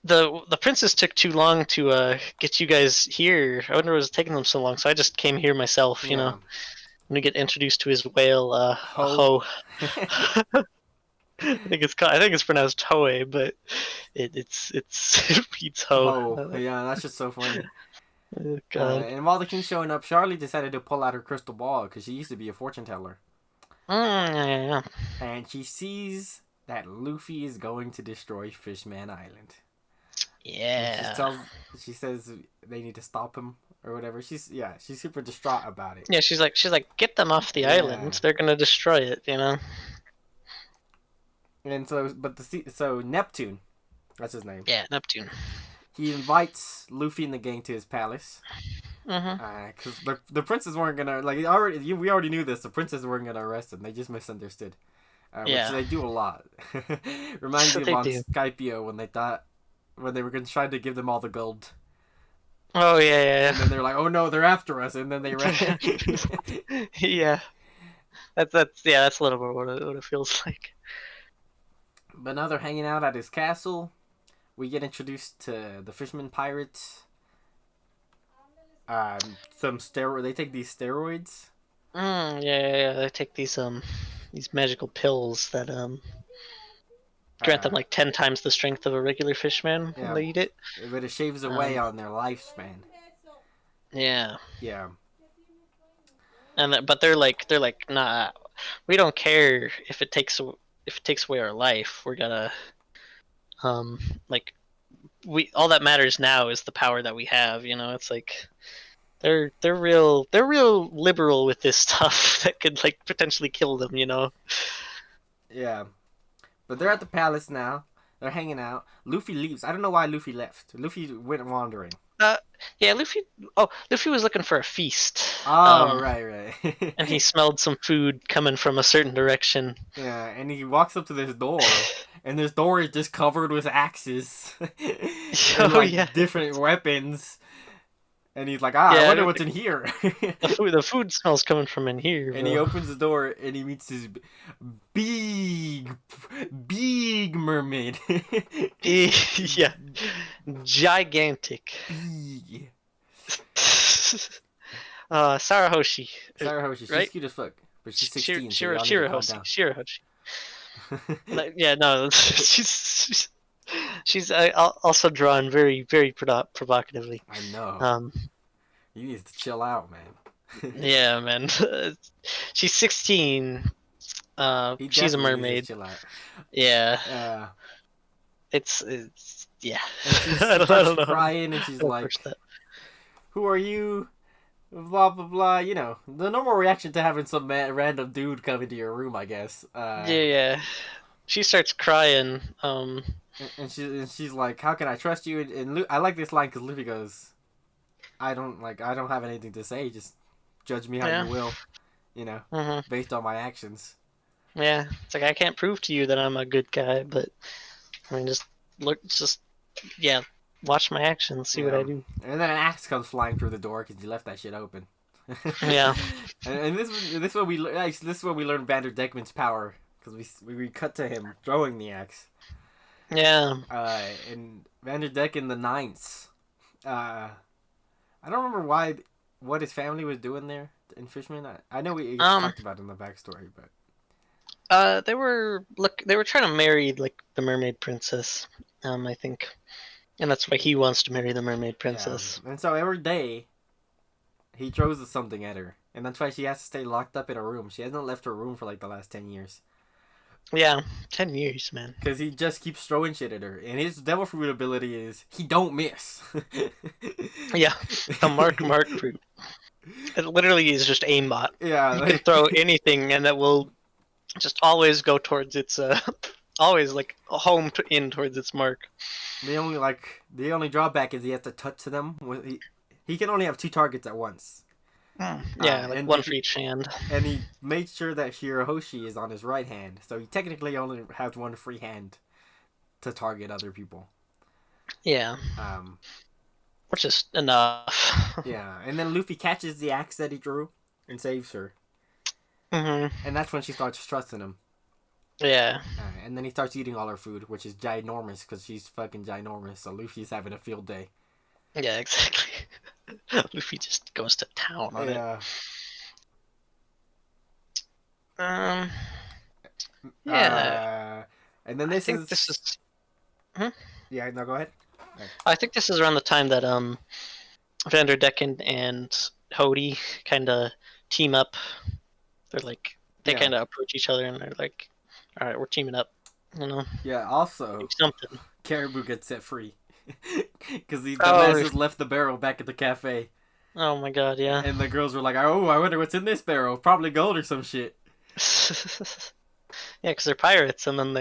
the princess took too long to get you guys here. I wonder what was taking them so long. So I just came here myself. You know, Yeah. when we get introduced to his whale, Ho. Ho. I think it's pronounced Hoe, but it reads Ho. Ho. Yeah, that's just so funny. Oh, God. And while the king's showing up, Charlie decided to pull out her crystal ball because she used to be a fortune teller. Yeah. And she sees that Luffy is going to destroy Fishman Island. And Yeah. she says they need to stop him or whatever. She's super distraught about it. Yeah, she's like, get them off the Yeah. island. They're gonna destroy it, you know. And so Neptune, that's his name. Yeah, Neptune. He invites Luffy and the gang to his palace. Mm-hmm. Because the princes weren't gonna we already knew this. The princes weren't gonna arrest him. They just misunderstood, which Yeah. they do a lot. Reminds me of They on do. Skypio when they were gonna try to give them all the gold, Oh yeah, and then they're like, "Oh no, they're after us," and then they ran. yeah. Yeah. That's a little bit what it feels like. But now they're hanging out at his castle. We get introduced to the fisherman pirates. They take these steroids. Yeah. They take these magical pills that grant them Uh, like 10 times the strength of a regular fishman when yeah, they eat it. but it shaves away Um, on their lifespan. yeah, Yeah, but they're like, nah, we don't care if it takes away our life. We're gonna like we all that matters now is the power that we have. You know, it's like they're real liberal with this stuff that could like potentially kill them. You know. yeah. But they're at the palace now. They're hanging out. Luffy leaves. I don't know why Luffy left. Luffy went wandering. Uh, yeah, Luffy. Oh, Luffy was looking for a feast. Oh, right. And he smelled some food coming from a certain direction. Yeah, and he walks up to this door, and this door is just covered with axes and Oh yeah, different weapons. And he's like, I yeah. wonder what's in here. The food smells coming from in here. And he opens the door, and he meets this big, big mermaid. Yeah, gigantic. Big. Sarahoshi, Sarahoshi, she's right? cute as fuck, but she's 16, so y'all need to calm down. Shirahoshi. Yeah, no, she's also drawn very, very provocatively. I know. You need to chill out, man. Yeah, man. She's 16. He She's a definitely needs mermaid. to chill out. Yeah, it's yeah. And she I starts don't know. crying, and she's I'll like, push that. "Who are you?" Blah blah blah. You know, the normal reaction to having some random dude come into your room, I guess. Yeah. She starts crying. And she's like, "How can I trust you?" And I like this line because Luffy goes, I don't have anything to say. Just judge me how Yeah. you will, you know, Mhm. based on my actions." Yeah, it's like I can't prove to you that I'm a good guy, but I mean, yeah, watch my actions, see what I do. And then an axe comes flying through the door because you left that shit open. Yeah. and this is where we learn Vander Deckman's power because we cut to him throwing the axe. Yeah. And Vander Decken the Ninth. I don't remember what his family was doing there in Fishman. I know we talked about it in the backstory, but They were trying to marry like the mermaid princess, I think, and that's why he wants to marry the mermaid princess. yeah. And so every day he throws something at her, and that's why she has to stay locked up in a room. She hasn't left her room for like the last 10 years. Yeah, 10 years, man. Because he just keeps throwing shit at her, and his devil fruit ability is he don't miss. Yeah, the mark fruit. It literally is just aimbot. Yeah, You can throw anything, and that will just always go towards its always like home in towards its mark. the only drawback is he has to touch them. He can only have 2 targets at once. Yeah, like one for each hand. And he made sure that Shirahoshi is on his right hand, so he technically only has one free hand to target other people. Yeah. Um, Which is enough. yeah, and then Luffy catches the axe that he drew and saves her. Mm-hmm. And that's when she starts trusting him. Yeah. And then he starts eating all her food, which is ginormous because she's fucking ginormous. So Luffy's having a field day. Yeah, exactly. Luffy just goes to town on it. Yeah. Um, yeah, Uh, and then I this think this is is. Hmm? yeah. No, go ahead. Right. I think this is around the time that Vanderdecken and Hody kind of team up. They're like they Yeah. kind of approach each other and they're like, "All right, we're teaming up." You know, Yeah. do Also, something. Caribou gets set free because the Oh, dumbasses left the barrel back at the cafe, oh my God, yeah. and the girls were like, "Oh, I wonder what's in this barrel. Probably gold or some shit." Yeah, because they're pirates, and then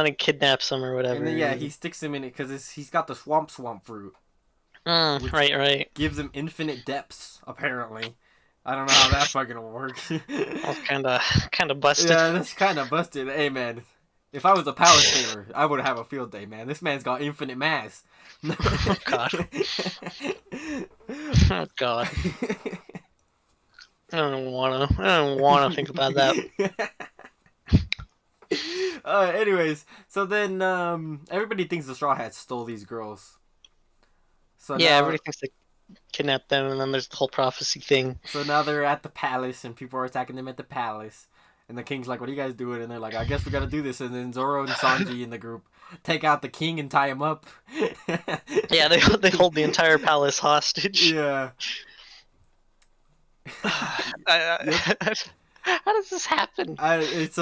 he kidnaps them or And whatever. then yeah, he sticks him in it because he's got the swamp fruit, which Right, right. gives him infinite depths. Apparently, I don't know how that fucking works. Well, kind of busted. Yeah, that's kind of busted. Hey man, if I was a power scaler, I would have a field day, man. This man's got infinite mass. Oh God. Oh God. I don't wanna think about that. Anyways, so then everybody thinks the Straw Hats stole these girls. So Yeah, now everybody thinks they kidnapped them, and then there's the whole prophecy thing. they're at the palace and people are attacking them at the palace. And the king's like, "What are you guys doing?" And they're like, "I guess we gotta do this." And then Zoro and Sanji in the group take out the king and tie him up. Yeah, they hold the entire palace hostage. Yeah. How does this happen? It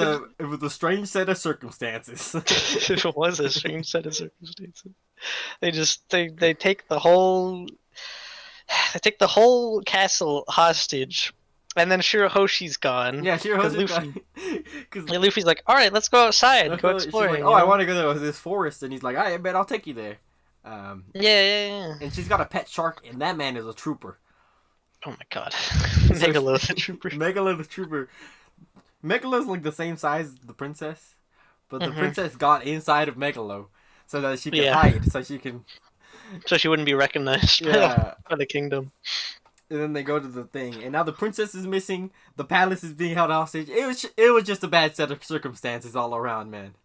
was a strange set of circumstances. It was a strange set of circumstances. They take the whole castle hostage, and then Shirahoshi's gone. Yeah, Because Shirahoshi Luffy, because Luffy's like, all right, let's go outside, go she's like, exploring. "Oh, I want to go to this forest," and he's like, "I bet I'll take you there." Yeah, yeah, yeah. And she's got a pet shark, and that man is a trooper. Oh my God, So Megalo the trooper. Megalo the trooper. Megalo's like the same size as the princess, but the Mhm. princess got inside of Megalo so that she can Yeah. hide, so she can. So she wouldn't be recognized Yeah. by the kingdom. And then they go to the thing, and now the princess is missing. The palace is being held hostage. It was just a bad set of circumstances all around, man.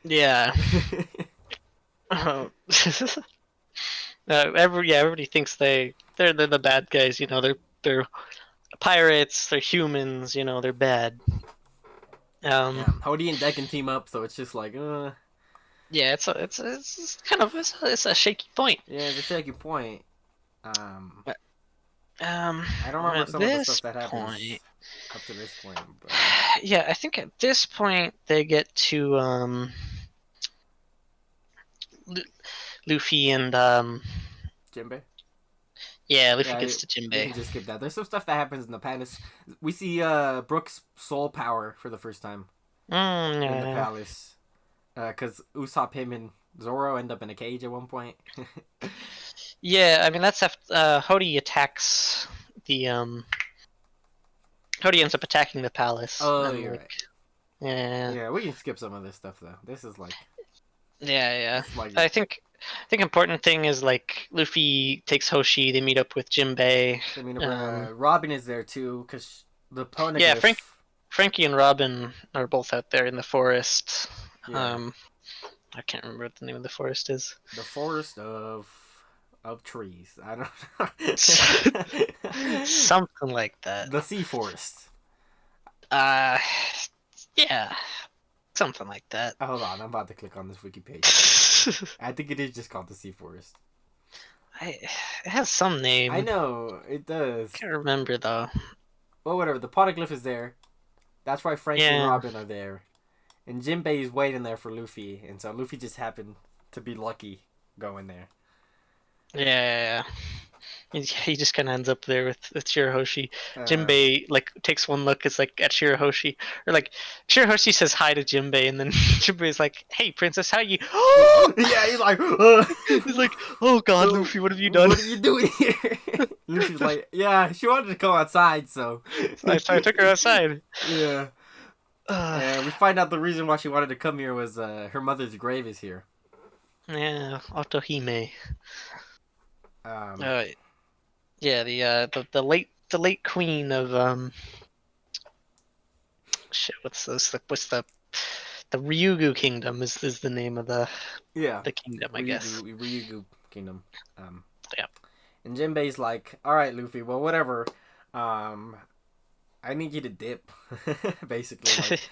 Yeah. Everybody thinks they're the bad guys. You know, they're pirates. They're humans. You know, they're bad. Yeah, Hody and Decken team up, so it's just like, Yeah, it's kind of it's a shaky point. yeah, it's a shaky point. I don't remember At some of the this stuff that happens point, up to this point, but yeah, I think at this point they get to Luffy and Jinbei. yeah, Luffy Yeah, gets to you can Jinbei. just skip that. There's some stuff that happens in the palace. We see Brook's soul power for the first time in the Yeah. palace, because Usopp, him, and Zoro end up in a cage at one point. Yeah, I mean that's after Hody attacks the Hody ends up attacking the palace. Oh, And, you're like, right. yeah. Yeah, we can skip some of this stuff though. This is like, Yeah. it's like, I think important thing is like Luffy takes Hoshi. They meet up with Jinbei. I mean, Robin is there too, because the Yeah, poneglyph. Frankie and Robin are both out there in the forest. Yeah. I can't remember what the name of the forest is. The forest of trees. I don't know. Something like that. The sea forest. Uh, yeah, something like that. Hold on, I'm about to click on this wiki page. I think it is just called the sea forest. It has some name. I know it does. Can't remember though. Well, whatever. The poneglyph is there. That's why Frankie and Yeah. Robin are there, and Jinbei is waiting there for Luffy, and so Luffy just happened to be lucky going there. Yeah. He just kind of ends up there with Shirahoshi. Uh, Jinbei like takes one look, it's like at Shirahoshi, or like Shirahoshi says hi to Jinbei, and then Jinbei's like, "Hey, princess, how you?" Yeah, he's like, He's like, "Oh God, Luffy, what have you done?" What are you doing here? Luffy's like, yeah, she wanted to go outside, so So I took her outside. yeah. And we find out the reason why she wanted to come here was her mother's grave is here. Yeah, Otohime. Um, Yeah, the late queen of shit. What's the the Ryugu Kingdom is the name of Yeah, the kingdom, I guess. Ryugu Kingdom. Um, Yeah. and Jinbei's like, all right, Luffy, well, whatever. Um, I need you to dip, basically. Like,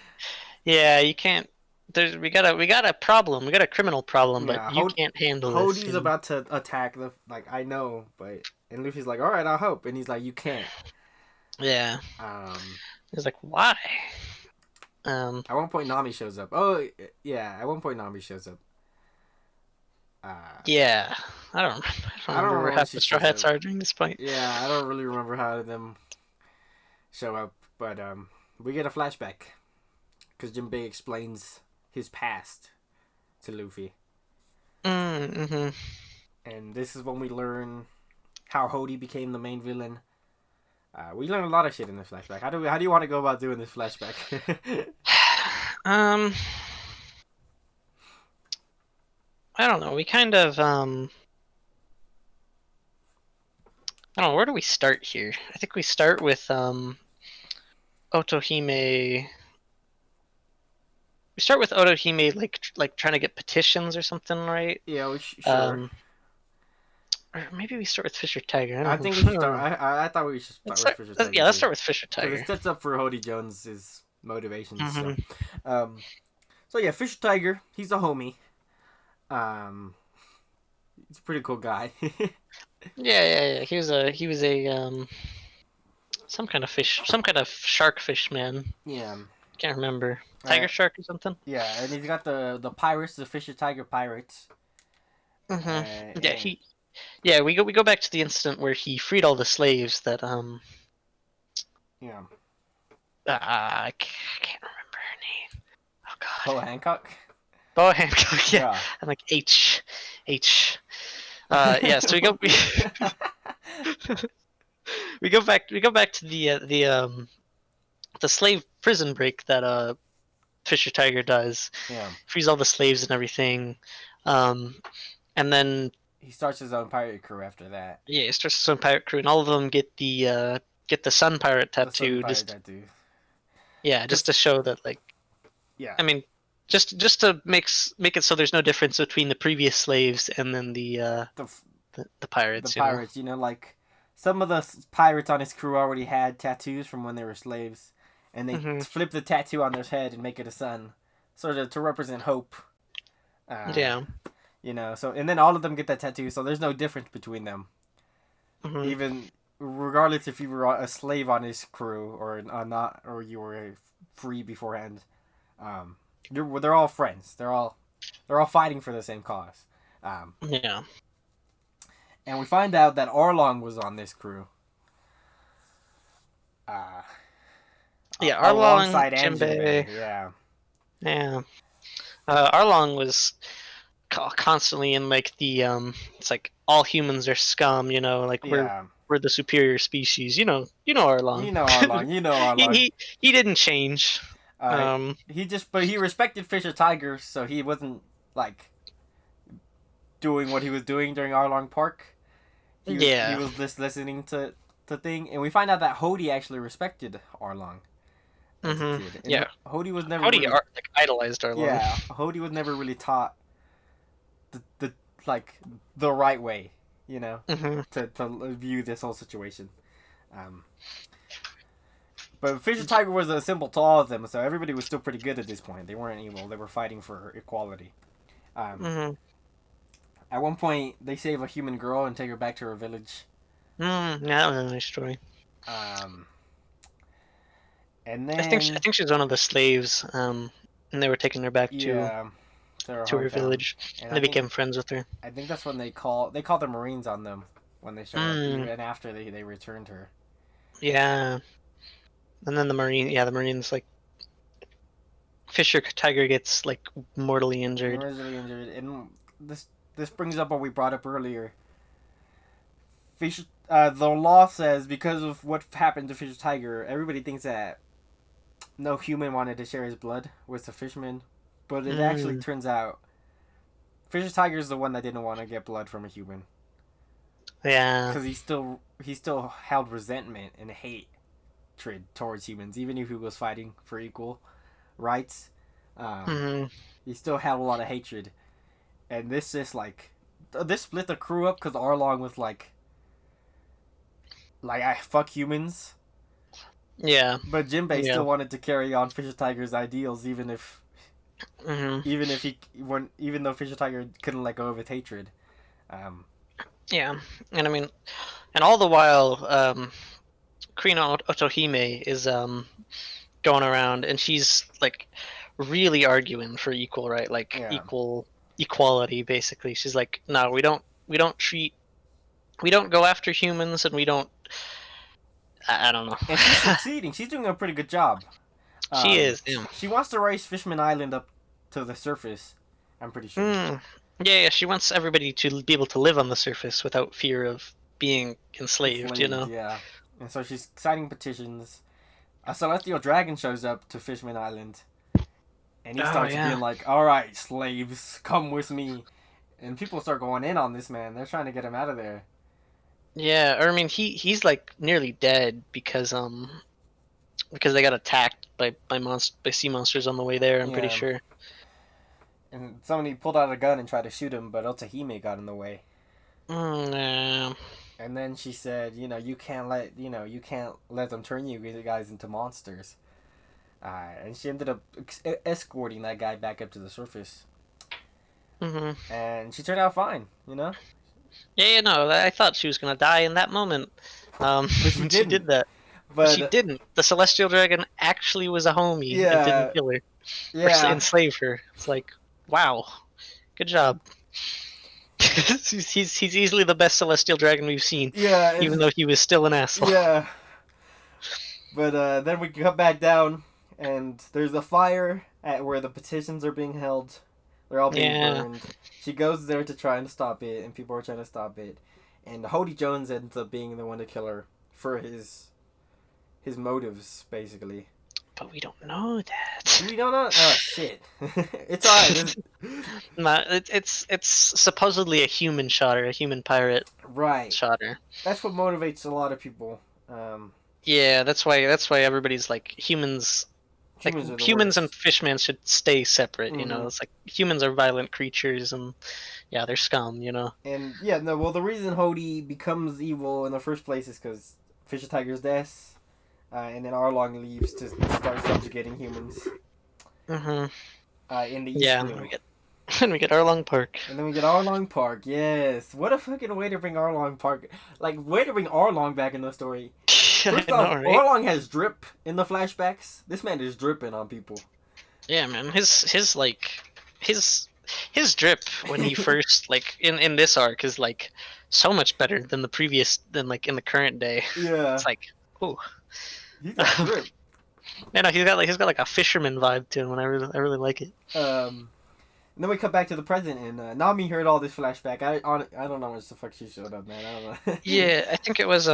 Yeah, you can't. We got a problem. We got a criminal problem, but yeah, you can't handle this. Hody's about to attack the like. I know, but and Luffy's like, all right, I'll help, and he's like, you can't. Yeah. Um, He's like, why? at one point, Nami shows up. Oh, yeah, at one point, Nami shows up. Uh, Yeah. I don't remember. I I don't don't remember remember when how she the Straw shows Hats up. are during this point. Yeah, I don't really remember how them show up, but we get a flashback because Jinbei explains his past to Luffy, Mm-hmm. and this is when we learn how Hody became the main villain. We learn a lot of shit in this flashback. How do you want to go about doing this flashback? um, I don't know. We kind of I don't know. Where do we start here? I think we start with Otohime. We start with Otohime like trying to get petitions or something, right? Yeah, sure. Um, or maybe we start with Fisher Tiger. I I don't think we should start. know. I thought we should start with Fisher Tiger Yeah, let's too, start with Fisher because it Tiger. sets up for Hody Jones's motivations. So, Hmm. um, so yeah, Fisher Tiger, he's a homie. Um, he's a pretty cool guy. Yeah. He was a some kind of fish, some kind of shark fish man. Yeah. Can't remember. Uh, Tiger shark or something. yeah, and he's got the pirates, the Fisher Tiger pirates. Hmm. Yeah, And we go back to the incident where he freed all the slaves that yeah, I can't remember her name. Oh Poe God. Hancock. Boa Hancock. Yeah, Yeah. I'm like H. Yeah. So we go back to the slave prison break that Fisher Tiger does. Yeah. Frees all the slaves and everything. Um, and then He starts his own pirate crew after that. yeah, he starts his own pirate crew, and all of them get the sun pirate The Sun tattoo. Pirate tattoo. Just Just to show that, like, yeah. I mean, just to make it so there's no difference between the previous slaves and then The the the pirates. pirates, like some of the pirates on his crew already had tattoos from when they were slaves, and they Hmm. flip the tattoo on their head and make it a sun, sort of to represent hope. Uh, Yeah. so and then all of them get that tattoo, so there's no difference between them, Hmm. even regardless if you were a slave on his crew or not, or you were free beforehand. Um, they're all friends. They're all fighting for the same cause. Yeah. And we find out that Arlong was on this crew. Uh, Yeah. Arlong, alongside Jinbei. Anjinbei, yeah. Yeah. Arlong was constantly in like it's like all humans are scum. Like we're Yeah. we're the superior species. You know Arlong. You know Arlong. You know he, Arlong. he he didn't change. Uh, Um. but he respected Fisher Tiger, so he wasn't like doing what he was doing during Arlong Park. He Yeah. was just listening to thing, and we find out that Hody actually respected Arlong as a Hmm. kid, and Yeah. Hody was never How do you really like idolized Arlong? yeah Hody was never really taught the like the right way, Hmm. to view this whole situation. Um, but Fisher Tiger was a symbol to all of them, so everybody was still pretty good at this point. They weren't evil; they were fighting for equality. Um, Hmm. at one point, they save a human girl and take her back to her village. Yeah, that was a nice story. Um, and I think she, I then think she was one of the slaves. And they were taking her back to yeah, to her to her hometown, village. and And they became friends with her. I think that's when they call the Marines on them when they show up, Mm, even after they returned her. yeah. And then the Marines like Fisher Tiger gets like mortally injured. Mortally injured, and this brings up what we brought up earlier. Fisher, the law says because of what happened to Fisher Tiger, everybody thinks that no human wanted to share his blood with the fisherman, but it actually Mm, turns out Fisher Tiger is the one that didn't want to get blood from a human yeah. because he still held resentment and hatred towards humans, even if he was fighting for equal rights. Hmm. He still had a lot of hatred, and this split the crew up because Arlong was like I fuck humans, Yeah. but Jinbei Yeah. still wanted to carry on Fisher Tiger's ideals, Hmm. even though Fisher Tiger couldn't let go of his hatred. Um, Yeah. And I mean, and all the while, Kurino Otohime is going around, and she's like really arguing for equal right, like yeah, equal equality. Basically, she's like, no, we don't go after humans, and we don't. I don't know. and she's succeeding. She's doing a pretty good job. She is. Yeah. She wants to raise Fishman Island up to the surface. I'm pretty sure. Mm. Yeah, yeah. She wants everybody to be able to live on the surface without fear of being enslaved. You Enslaved, know. yeah. And so she's signing petitions. A celestial dragon shows up to Fishman Island, and he Oh starts yeah. being like, "All right, slaves, come with me." And people start going in on this man. They're trying to get him out of there. Yeah. Or I mean, he's like nearly dead because they got attacked by sea monsters on the way there. I'm pretty Yeah. sure. And somebody pulled out a gun and tried to shoot him, but Otahime got in the way. Yeah. And then she said, you can't let them turn you guys into monsters. And she ended up escorting that guy back up to the surface. Hmm. And she turned out fine, you know? Yeah, yeah, no, I thought she was gonna die in that moment. But she When she didn't. did that, but she But, didn't. The celestial dragon actually was a homie and didn't yeah, kill her or yeah, enslave her. It's like, wow, good job. He's easily the best celestial dragon we've seen, yeah, even though he was still an asshole. yeah. But then we come back down, and there's a fire at where the petitions are being held. They're all being Yeah, burned. She goes there to try and stop it, and people are trying to stop it. And Hody Jones ends up being the one to kill her for his motives, basically. but we don't know that. We don't know. Oh shit! It's alright. Nah, it's supposedly a human shotter, a human pirate Right. shotter. That's what motivates a lot of people. Yeah, that's why everybody's like humans. Like Humans are the humans and worst. fishmen should stay separate. You know, Hmm. it's like humans are violent creatures, and yeah, they're scum. You know. And yeah, no. Well, the reason Hody becomes evil in the first place is because Fisher Tiger's death, and then Arlong leaves to start subjugating humans. Hmm. In the East Yeah, and Wing. we get Arlong Park. And then we get Arlong Park. Yes, what a fucking way to bring Arlong Park. Like, way to bring Arlong back in the story. I First know, off, right? Arlong has drip in the flashbacks. This man is dripping on people. Yeah, man. His drip when he first like in this arc is like so much better than the previous than like in the current day. Yeah, It's like, ooh. he's got drip. Yeah, no, he's got like a fisherman vibe to him, and I really like it. And then we come back to the present, and Nami heard all this flashback. I don't know what the fuck she showed up, man. I don't know. Yeah, I think it was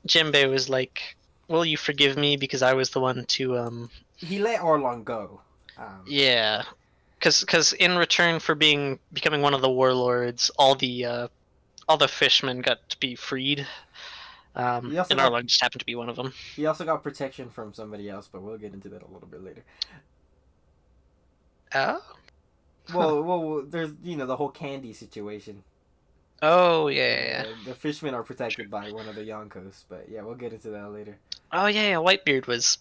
Jinbei was like, "Will you forgive me because I was the one to He let Arlong go. yeah, because in return for becoming one of the warlords, all the fishmen got to be freed. He also And got Arlong just happened to be one of them. he also got protection from somebody else, but we'll get into that a little bit later. Oh. Well, there's the whole candy situation. Oh yeah. The fishmen are protected by one of the Yonkos, but yeah, we'll get into that later. Oh yeah. Whitebeard was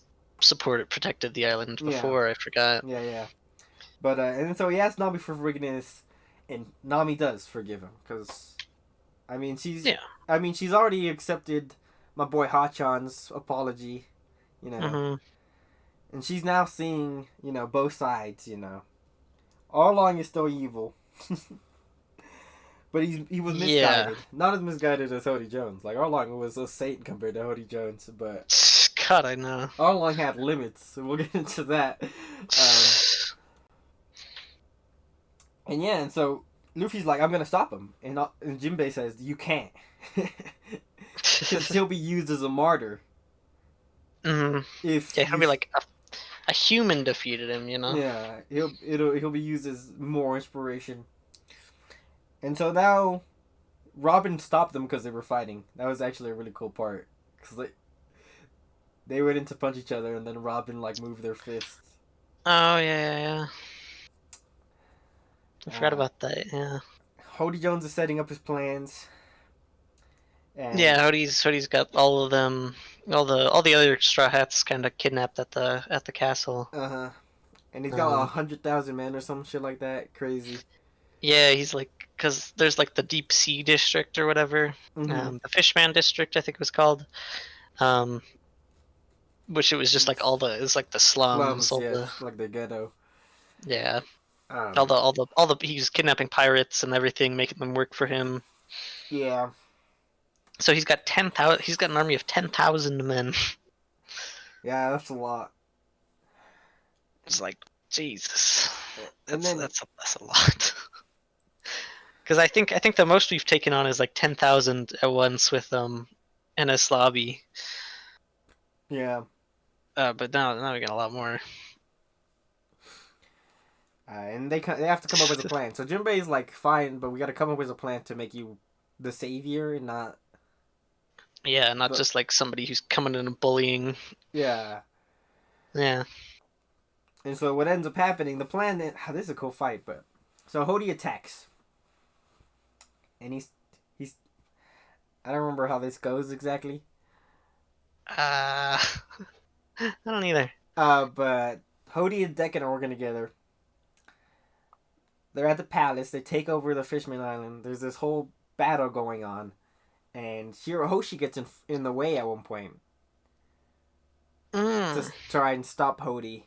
protected the island Yeah. before. I forgot. Yeah. But and so he asked Nami for forgiveness, and Nami does forgive him because, Yeah. she's already accepted my boy Hachan's apology, Hmm. and she's now seeing both sides. Arlong is still evil, but he was misguided. Yeah. Not as misguided as Hody Jones. Like Arlong was a saint compared to Hody Jones, but God, I know. Arlong had limits. So we'll get into that. And yeah, and so Luffy's like, I'm gonna stop him, and Jinbei says, you can't, because he'll be used as a martyr Hmm. if Yeah, he'll be like a human defeated him. You know. yeah, he'll be used as more inspiration. And so now, Robin stopped them because they were fighting. That was actually a really cool part, because they went in to punch each other, and then Robin moved their fists. Oh yeah, yeah, yeah. I forgot Uh, about that. Yeah. Hody Jones is setting up his plans, and Yeah, Hoodie's got all of them, all the other Straw Hats kind of kidnapped at the castle. and he's got Um, 100,000 men or some shit like that. Crazy. yeah, he's like, cause there's like the Deep Sea District or whatever, Mm-hmm. the Fishman District I think it was called, um, which it was just like it's like the slums, Slums, all yeah, the just like the ghetto. yeah, Um, he's kidnapping pirates and everything, making them work for him. yeah, So he's got 10,000. He's got an army of 10,000 men. yeah, that's a lot. It's like Jesus, And then, that's a lot. Because I think the most we've taken on is like 10,000 at once with NS Lobby. yeah, But now we got a lot more. and they have to come up with a plan. So Jinbei's like, fine, but we got to come up with a plan to make you the savior, and not Yeah, not the just like somebody who's coming in and bullying. yeah. Yeah. And so what ends up happening, the plan that this is a cool fight, but so Hody attacks, and he's I don't remember how this goes exactly. Uh, I don't either. But Hody and Decken are working together. They're at the palace. They take over the Fishman Island. There's this whole battle going on, and Shirahoshi gets in the way at one point to Mm. try and stop Hody,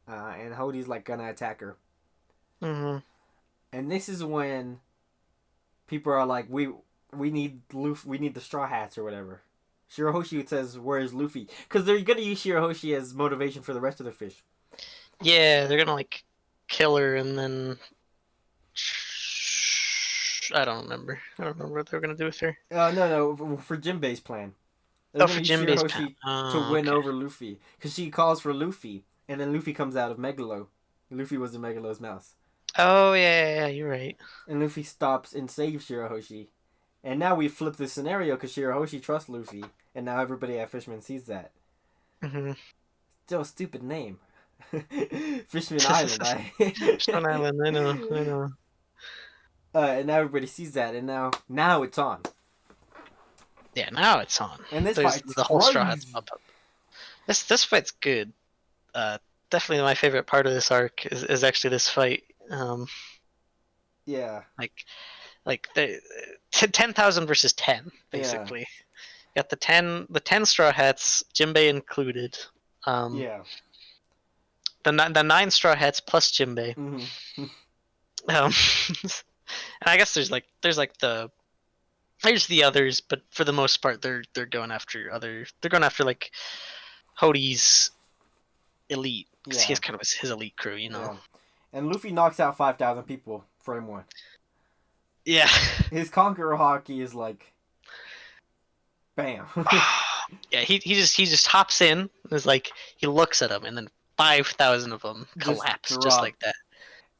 and Hody's like gonna attack her. Hmm. And this is when people are like, we need Luffy, we need the Straw Hats or whatever. Shirahoshi says, "Where's Luffy?" Because they're gonna use Shirahoshi as motivation for the rest of the fish. Yeah, they're gonna like kill her and then I don't remember. I don't remember what they were gonna do with her. No, for Jinbei's plan. They're Oh, gonna for use Jinbei's plan. Shirahoshi to Oh, win okay. over Luffy because she calls for Luffy, and then Luffy comes out of Megalo. Luffy was in Megalo's mouse, Oh yeah, you're right. and Luffy stops and saves Shirahoshi. And now we flip the scenario because Shirahoshi trusts Luffy, and now everybody at Fishman sees that. Hmm. Still a stupid name. Fishman Island. Stone Island. I know. I know. And now everybody sees that, and now it's on. Yeah, now it's on. And this There's fight's the whole Straw Hats crazy. pop up. This fight's good. Definitely my favorite part of this arc is actually this fight. Yeah, Like the 10,000 versus 10 yeah, basically. Got the ten Straw Hats, Jinbei included. Um, yeah. the nine Straw Hats plus Jinbei. Mm-hmm. Um, and I guess there's the others, but for the most part they're going after they're going after like Hody's elite because he Yeah, has kind of his elite crew, you know. yeah. And Luffy knocks out 5,000 people frame one. Yeah. His Conqueror Hockey is like, bam. Yeah, he just hops in and is like he looks at him and then 5,000 of them Just collapse just like dropped. that.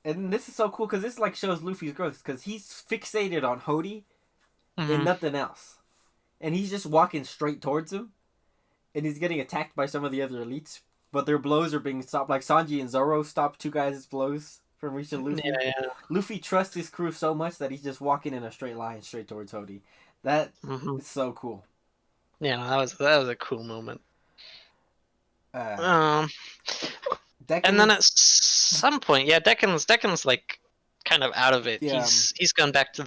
And this is so cool because this like shows Luffy's growth because he's fixated on Hody and Hmm. nothing else. And he's just walking straight towards him. And he's getting attacked by some of the other elites. But their blows are being stopped. Like Sanji and Zoro stopped two guys' blows from reaching Yeah, Luffy. yeah. Luffy trusts his crew so much that he's just walking in a straight line straight towards Hody. That Hmm. is so cool. Yeah, no, that was a cool moment. Uh, Um, Decken and then at is some point, yeah, Deccan's like kind of out of it. yeah. He's gone back to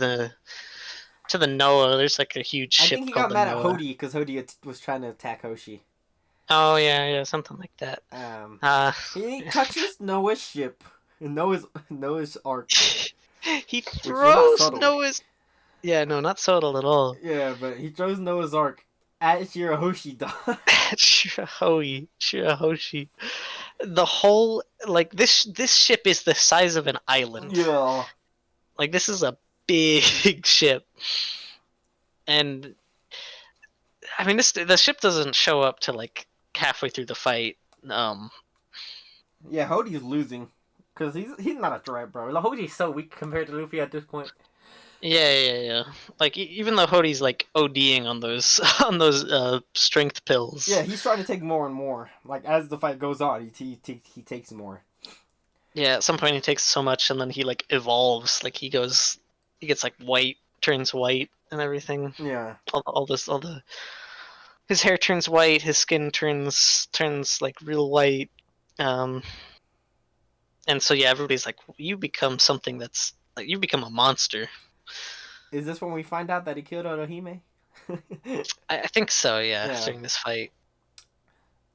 the Noah. There's like a huge I ship think he called got the mad at Noah. Hody because Hody was trying to attack Hoshi. Oh yeah, something like that. Um, Uh, he touches Noah's ship, Noah's Ark, he which is not throws subtle. Noah's. Yeah, no, not subtle at all. Yeah, but he throws Noah's Ark at Shirahoshi. Shirahoshi. The whole like this ship is the size of an island. Yeah, Like this is a big ship, and I mean the ship doesn't show up to like halfway through the fight. yeah. Hody's losing because he's not a threat, bro. Like, Hody's so weak compared to Luffy at this point. Yeah. Like even though Hody's like ODing on those on those strength Yeah, pills. he's trying to take more and more. Like as the fight goes on, he takes more. Yeah, at some point he takes so much, and then he like evolves. Like he gets like white, turns white, and everything. Yeah. All the his hair turns white, his skin turns like real white. Um, and so yeah, everybody's like, you become something that's like you become a monster. Is this when we find out that he killed Otohime? I think so. Yeah, Yeah. during this fight.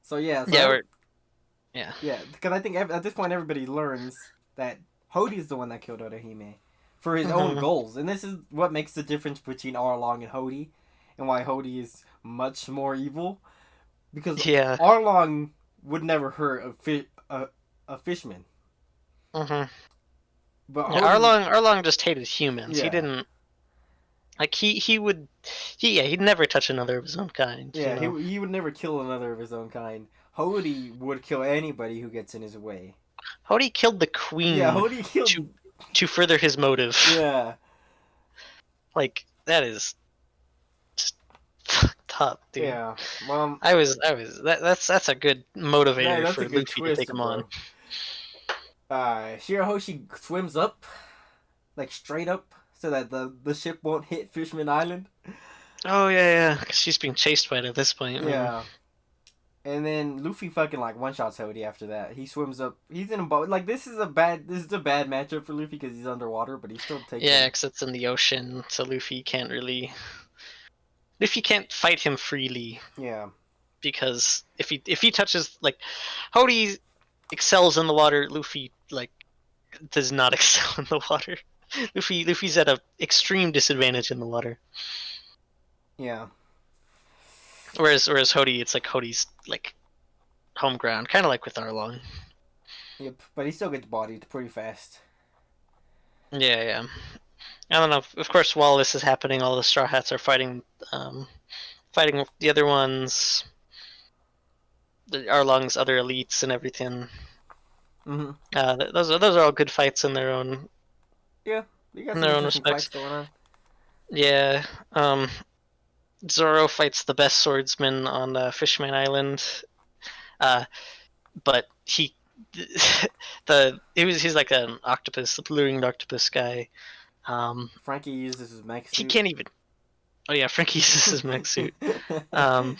So yeah. So Yeah, yeah. yeah, because I think at this point everybody learns that Hodi's the one that killed Otohime for his own Hmm. goals, and this is what makes the difference between Arlong and Hody, and why Hody is much more evil. Because Yeah. Arlong would never hurt a fishman, Hmm. but Yeah, Hody, Arlong just hated humans. He yeah, didn't like he'd never touch another of his own kind. You yeah, know. he would never kill another of his own kind. Hody would kill anybody who gets in his way. Hody killed the Yeah, queen Hody killed. to to further his motive. Yeah, Like that is just fucked up, dude. yeah. Well, That's a good man, motivator that's a for good Luffy to take twist, him on. bro. Shirahoshi swims up, like straight up, so that the ship won't hit Fishman Island. Oh yeah, yeah. 'Cause she's being chased by it at this point. Man. Yeah. And then Luffy fucking like one shots Hody after that. He swims up. He's in a boat. Like this is a bad matchup for Luffy because he's underwater, but he still takes Yeah, him. because it's in the ocean, so Luffy can't fight him freely Yeah. because if he touches like Hody excels in the water, Luffy like does not excel in the water. Luffy's at a extreme disadvantage in the water. Yeah. Whereas Hody, it's like Hody's like home ground, kind of like with Arlong. Yep. But he still gets bodied pretty fast. Yeah, yeah. I don't know. Of course, while this is happening, all the Straw Hats are fighting the other ones, Arlong's other elites and everything. Mm-hmm. Those are all good fights Yeah. You got in some their own interesting respects. fights going on. Yeah. Zoro fights the best swordsman on Fishman Island, uh, but he's like an octopus, the blue-ringed octopus guy. Frankie uses his mech He suit. can't even. Oh yeah, Frankie uses his mech suit. Um,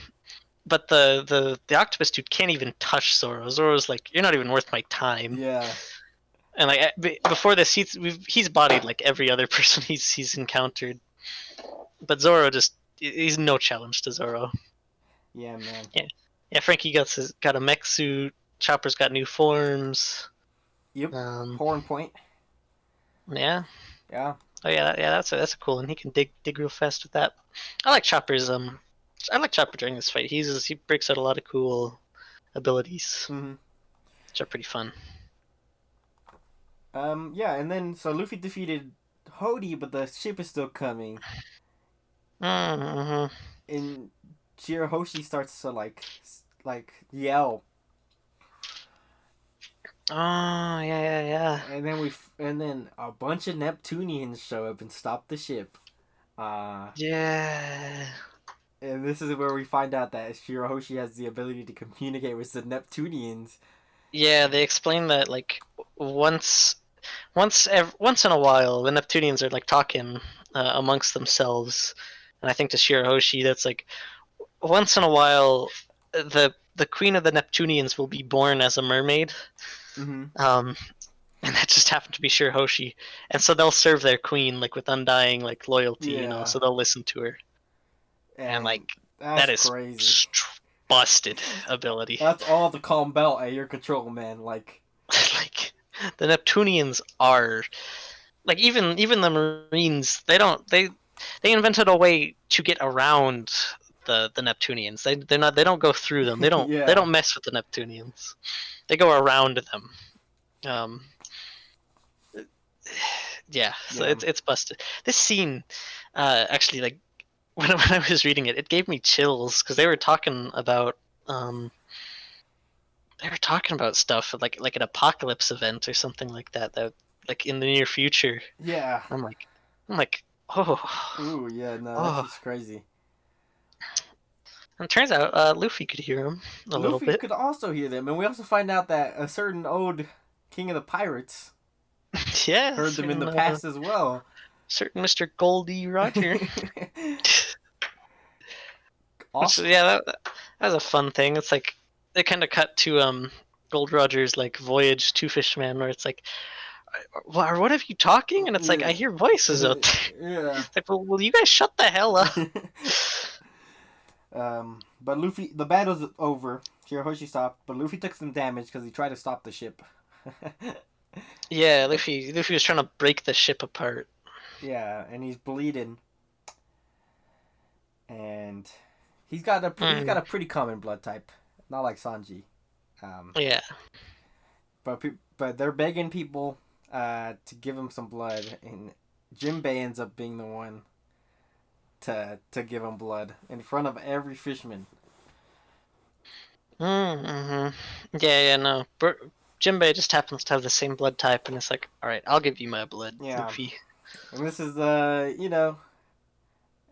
but the octopus dude can't even touch Zoro. Zoro's like, you're not even worth my time. Yeah. And like before this, he's bodied like every other person he's encountered. But Zoro he's no challenge to Zoro. Yeah, man. Yeah, yeah. Frankie got a mech suit. Chopper's got new forms. Yep. Um, Horn Point. yeah. Yeah. Oh yeah, yeah. That's a cool one. He can dig real fast with that. I like Chopper's I like Chopper during this fight. He breaks out a lot of cool abilities, Mm-hmm. which are pretty fun. Yeah, and then so Luffy defeated Hody, but the ship is still coming. Mm-hmm. And Shirahoshi starts to like yell, Oh yeah, yeah, yeah. and then a bunch of Neptunians show up and stop the ship. Uh, Yeah. and this is where we find out that Shirahoshi has the ability to communicate with the Neptunians. Yeah, they explain that like once once in a while the Neptunians are like talking amongst themselves, and I think to Shirahoshi that's like once in a while the queen of the Neptunians will be born as a mermaid, Mm-hmm. um, and that just happened to be Shirahoshi, and so they'll serve their queen like with undying like loyalty, Yeah, so they'll listen to her, and and like that that's is crazy. busted ability. That's all the calm belt at your control, man. Like, Like the Neptunians are like even the Marines they invented a way to get around the Neptunians. They don't go through them. They yeah, don't mess with the Neptunians. They go around them. Um, yeah, so yeah, it's busted. This scene, actually, like when I was reading it, it gave me chills because um, they were talking about stuff like an apocalypse event or something like that like in the near future. yeah. I'm like, I'm like, oh, Ooh, yeah. No, that's oh. just crazy. And it turns out Luffy could hear him a little Luffy bit. could also hear them, and we also find out that a certain old king of the pirates, Yeah, heard them in the past as well. certain Mr. Goldie Roger. Which, Awesome. yeah, that was a fun thing. It's like they kind of cut to Gold Roger's like voyage to Fishman, where it's like, what are you talking? And it's like I Yeah. hear voices out there. Yeah. It's like, well, will you guys shut the hell up? But Luffy, the battle's over. Shirahoshi stopped, but Luffy took some damage because he tried to stop the ship. Yeah, Luffy was trying to break the ship apart. Yeah, and he's bleeding, and he's got a pretty common blood type, not like Sanji. Yeah. But they're begging people to give him some blood, and Jinbei ends up being the one to give him blood in front of every fisherman. Mm-hmm. Yeah, no. Jinbei just happens to have the same blood type, and it's like, all right, I'll give you my blood, Yeah. Luffy. And this is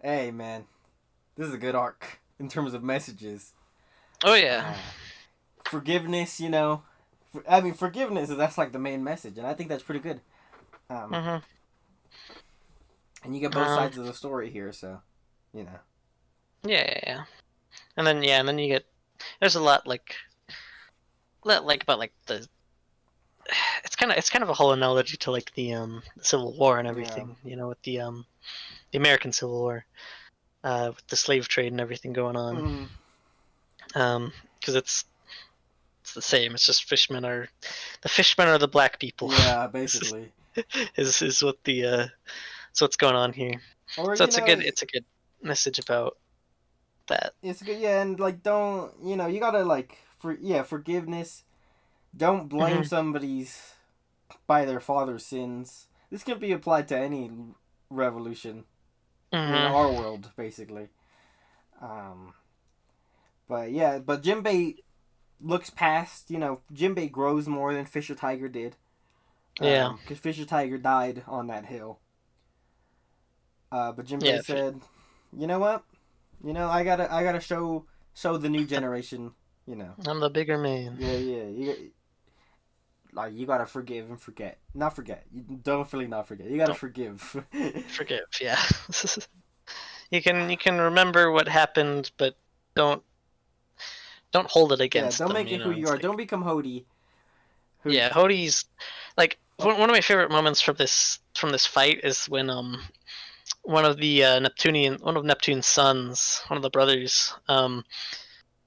hey man, this is a good arc in terms of messages. Oh yeah. Forgiveness, forgiveness that's like the main message, and I think that's pretty good. Mm-hmm. And you get both sides of the story here, so Yeah. And then you get there's a lot like about like the it's kind of a whole analogy to like the Civil War and everything, with the American Civil War, with the slave trade and everything going on. Because it's the same. It's just the fishmen are the black people. Yeah, basically. is what the so what's going on here. Or so it's a good message about that. It's good, yeah, and like don't you gotta like forgiveness. Don't blame somebody's by their father's sins. This can be applied to any revolution in our world, basically. But Jinbei looks past. Jinbei grows more than Fisher Tiger did. Yeah. Because Fisher Tiger died on that hill. But Jinbei said, "You know what? I gotta show the new generation. I'm the bigger man. Yeah. You gotta forgive and forget. Not forget. You definitely not forget. You gotta forgive. Forgive, yeah. You can remember what happened, but don't hold it against don't them. make it who you are. Like, don't become Hody. Yeah, Hody's like one of my favorite moments from this fight is when one of Neptune's sons, one of the brothers,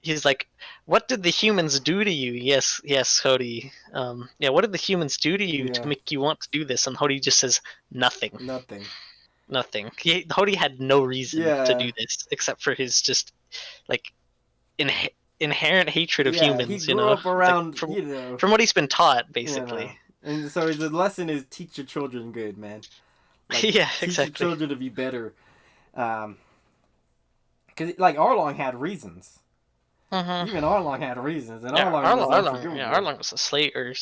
he's like, "What did the humans do to you?" Yes, Hody. What did the humans do to you to make you want to do this? And Hody just says, "Nothing." Nothing. Hody had no reason to do this except for his just like inherent hatred of humans. He grew up around like, from what he's been taught, basically. And so the lesson is teach your children good, man. Like, yeah, teach exactly. your children to be better. Because like Arlong had reasons. Even Arlong had reasons, and Arlong was a slave, or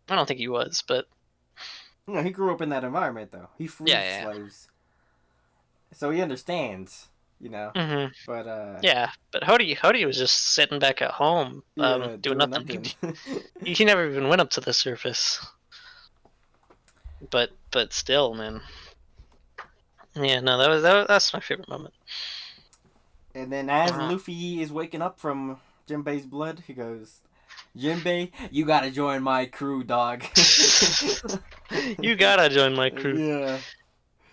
I don't think he was, but he grew up in that environment though. He freed slaves, so he understands. But but Hody was just sitting back at home, doing nothing. He never even went up to the surface. But still, man. Yeah, no, that's my favorite moment. And then as Luffy is waking up from Jinbei's blood, he goes, "Jinbei, you gotta join my crew, dog." You gotta join my crew. Yeah.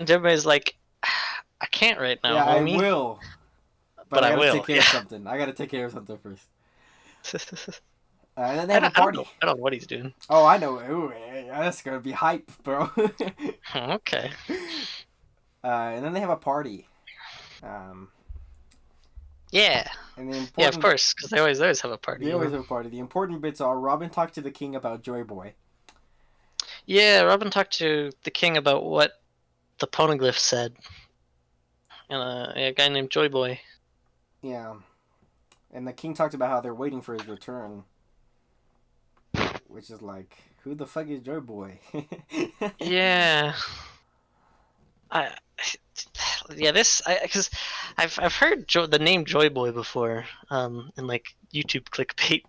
And Jinbei's like, "I can't right now, homie." I will. But I gotta take care of something. I gotta take care of something first. And then they have a party. I don't know what he's doing. Oh, I know. Ooh, that's gonna be hype, bro. Okay. And then they have a party. Yeah. And of course, because they always have a party. They always have a party. The important bits are Robin talked to the king about Joy Boy. Yeah, Robin talked to the king about what the poneglyph said. And a guy named Joy Boy. Yeah. And the king talked about how they're waiting for his return. Which is like, who the fuck is Joy Boy? Yeah. yeah, this because I've heard the name Joy Boy before, in like YouTube clickbait,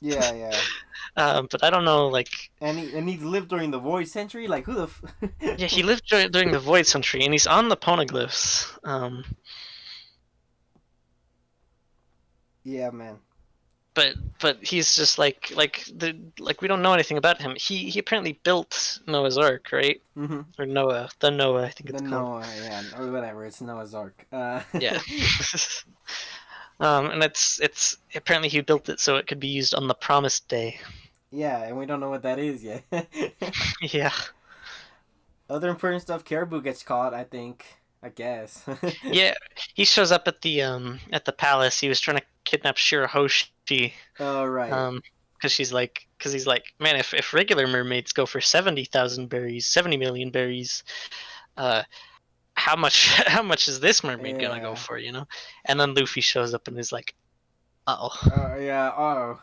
Yeah, yeah. but I don't know like. And he lived during the Void Century. Like who the? Yeah, he lived during the Void Century, and he's on the poneglyphs. Yeah, man. But he's just like we don't know anything about him. He apparently built Noah's Ark, right? Mm-hmm. Or the Noah, I think The it's called. Noah, yeah, or whatever. It's Noah's Ark. Yeah. And it's apparently he built it so it could be used on the promised day. Yeah, and we don't know what that is yet. Yeah. Other important stuff. Caribou gets caught. I think. I guess. Yeah, he shows up at the palace. He was trying to kidnap Shirahoshi. Oh right. Because he's like, man, if regular mermaids go for 70,000 berries, 70 million berries, uh, how much is this mermaid gonna go Yeah. for, you know? And then Luffy shows up and is like, uh-oh. Yeah. Oh.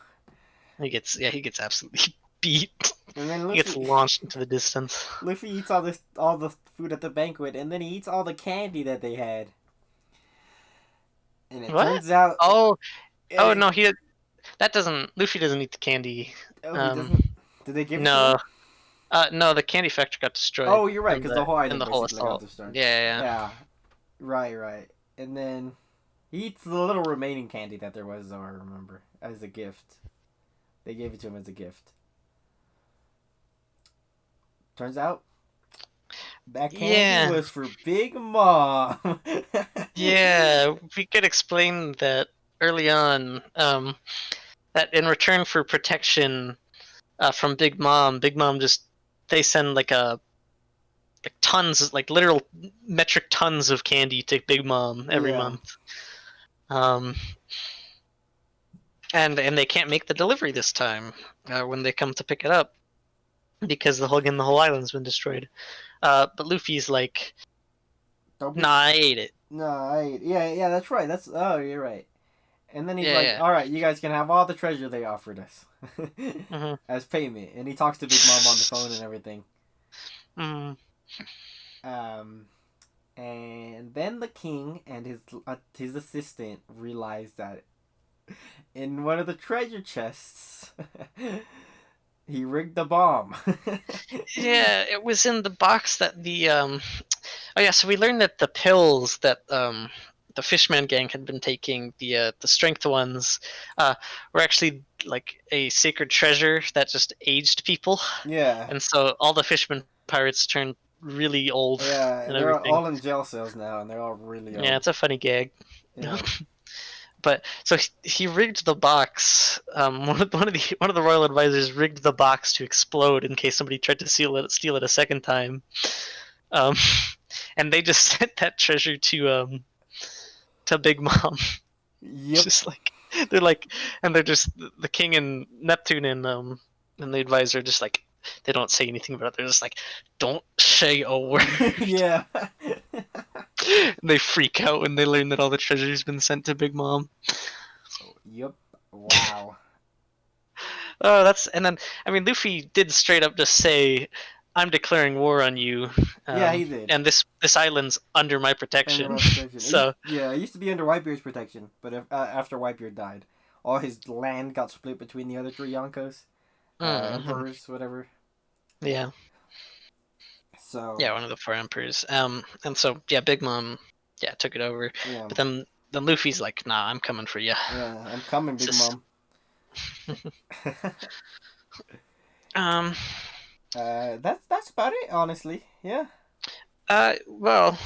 He gets absolutely beat. And then He gets launched into the distance. Luffy eats all the food at the banquet, and then he eats all the candy that they had. And it What? turns out, Oh, and no, Luffy doesn't eat the candy. oh, he Um, doesn't. Did they give it to no, him? no, the candy factory got destroyed. Oh, you're right, because the whole In island the whole basically got assault. destroyed. Yeah. Yeah. Right. And then he eats the little remaining candy that there was, though, I remember, as a gift. They gave it to him as a gift. Turns out, that candy was for Big Mom. Yeah, we could explain that early on. That in return for protection from Big Mom just they send like tons, like literal metric tons of candy to Big Mom every Yeah. month. And they can't make the delivery this time when they come to pick it up because the whole island's been destroyed. But Luffy's like, nah, I ate it. No, yeah, that's right. Oh, you're right. And then he's like, Yeah. "All right, you guys can have all the treasure they offered us Mm-hmm. as payment." And he talks to Big Mom on the phone and everything. Mm-hmm. And then the king and his assistant realize that in one of the treasure chests, he rigged the bomb. Yeah, it was in the box that the Oh yeah, so we learned that the pills that the Fishman gang had been taking, the strength ones, were actually like a sacred treasure that just aged people, Yeah. and so all the Fishman pirates turned really old Yeah, and and they're everything. all in jail cells now, and they're all really old. Yeah, it's a funny gag. Yeah. But so he rigged the box. One of the royal advisors rigged the box to explode in case somebody tried to steal it a second time. Um, and they just sent that treasure to Big Mom. Yep. Just like they're like, and they're just the king and Neptune and the advisor just like they don't say anything about it. They're just like, don't say a word. Yeah. And they freak out when they learn that all the treasure's been sent to Big Mom. Yep. Wow. Oh, and then I mean Luffy did straight up just say, "I'm declaring war on you." Yeah, he did. And this island's under my protection. Under my protection. So it used to be under Whitebeard's protection, but after Whitebeard died, all his land got split between the other three Yonkos, emperors, whatever. Yeah. So yeah, one of the four emperors. And so yeah, Big Mom, took it over. yeah, But then Luffy's like, "Nah, I'm coming for you." yeah, I'm coming, Big Mom. That's about it, honestly. Yeah. Well,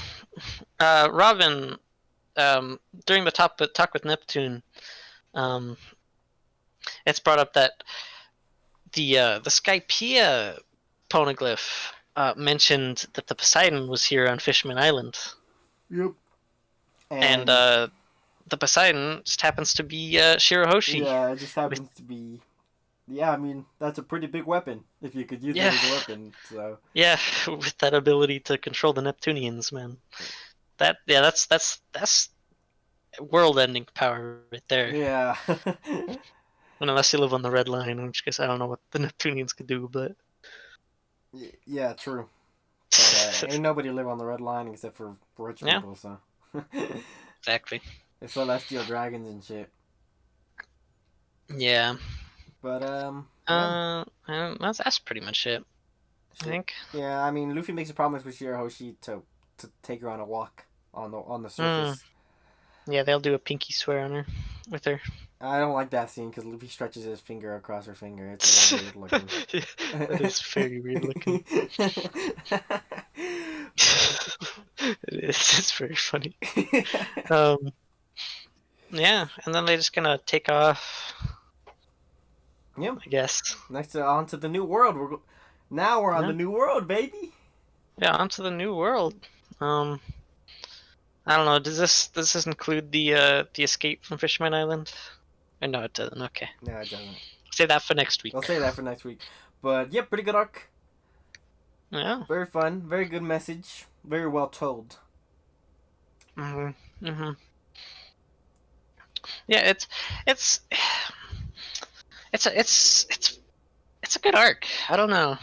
Robin, during the talk with Neptune, it's brought up that the Skypiea poneglyph mentioned that the Poseidon was here on Fishman Island. Yep. And the Poseidon just happens to be Shirahoshi. Yeah, it just happens to be. Yeah, I mean that's a pretty big weapon if you could use it as a weapon. So yeah, with that ability to control the Neptunians, man. That's world-ending power right there. yeah. And unless you live on the Red Line, in which case I don't know what the Neptunians could do, but Yeah, true. But ain't nobody live on the red line except for rich Yeah. people, so. Exactly. It's celestial dragons and shit. Yeah. But yeah, And that's pretty much it. I shit. think. Yeah, I mean, Luffy makes a promise with Shirahoshi to take her on a walk on the Hmm. surface. Yeah, they'll do a pinky swear on her, with her. I don't like that scene because Luffy stretches his finger across her finger. It's a little weird looking. That is very weird looking. It is. It's very funny. Um. Yeah, and then they just gonna take off. Yep. I guess. Next on to the new world. Now we're on Yeah. the new world, baby. Yeah. Onto the new world. Um. I don't know. Does this include the escape from Fisherman Island? No, it doesn't. Okay. No, it doesn't. Save that for next I'll week. say that for next week. But yeah, pretty good arc. Yeah. Very fun. Very good message. Very well told. Mhm. Mhm. Yeah. It's it's a good arc. I don't know.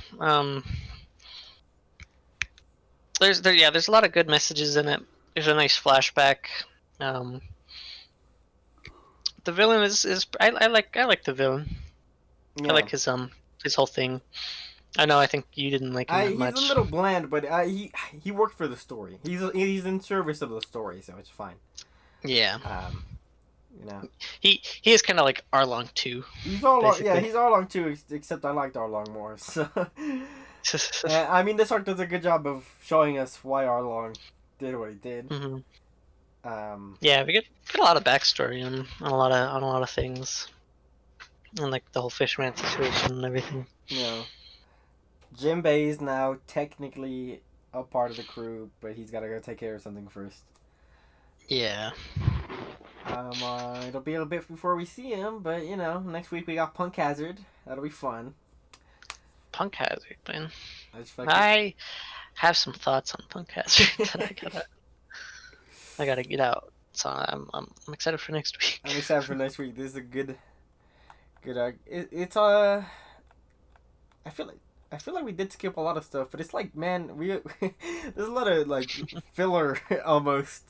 There's a lot of good messages in it. There's a nice flashback. Um. The villain is I like the villain. I Yeah. like his whole thing. I know. I think you didn't like him that He's a much. little bland, but he worked for the story. He's in service of the story, so it's fine. Yeah. You know. He is kind of like Arlong too, He's Arlong, yeah, basically. he's Arlong too, except I liked Arlong more. So, I mean, this arc does a good job of showing us why Arlong did what he did. Hmm. Um, Yeah, we get a lot of backstory on a lot of things, and like the whole fishman situation and everything. you know, Jinbei is now technically a part of the crew, but he's got to go take care of something first. Yeah. It'll be a little bit before we see him, but you know, next week we got Punk Hazard. That'll be fun. Punk Hazard, man. Fucking... I have some thoughts on Punk Hazard that I gotta get out. So I'm excited for next week. I'm excited for next week. This is a good arc. It's I feel like we did skip a lot of stuff, but it's like, man, we there's a lot of like filler almost.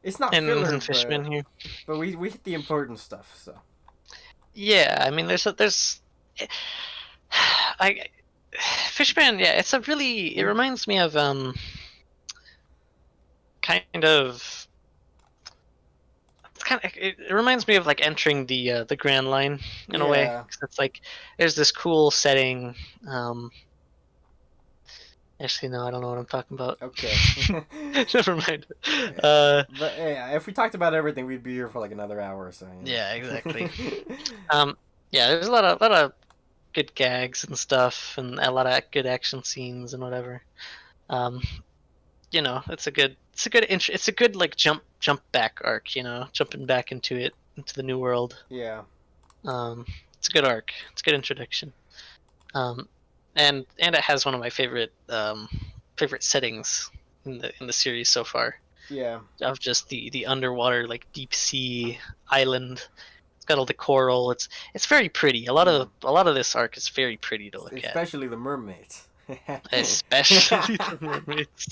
It's not filler, And Fishman here. but we hit the important stuff. So Yeah, I mean, there's I Fishman. Yeah, it reminds me of kind of it reminds me of like entering the Grand Line in a way. yeah, 'Cause it's like there's this cool setting. Um, Actually, no, I don't know what I'm talking about. okay. Never mind. But yeah, if we talked about everything, we'd be here for like another hour or so. You know? Yeah, exactly. Yeah, there's a lot of good gags and stuff, and a lot of good action scenes and whatever. Um, it's a good like jump back arc. Jumping back into the new world. Yeah, It's a good arc. It's a good introduction. Um, and it has one of my favorite settings in the series so far, yeah. of just the underwater, like, deep sea island. It's got all the coral. It's very pretty. A lot of this arc is very pretty to look at, Especially the mermaids. especially the mermaids.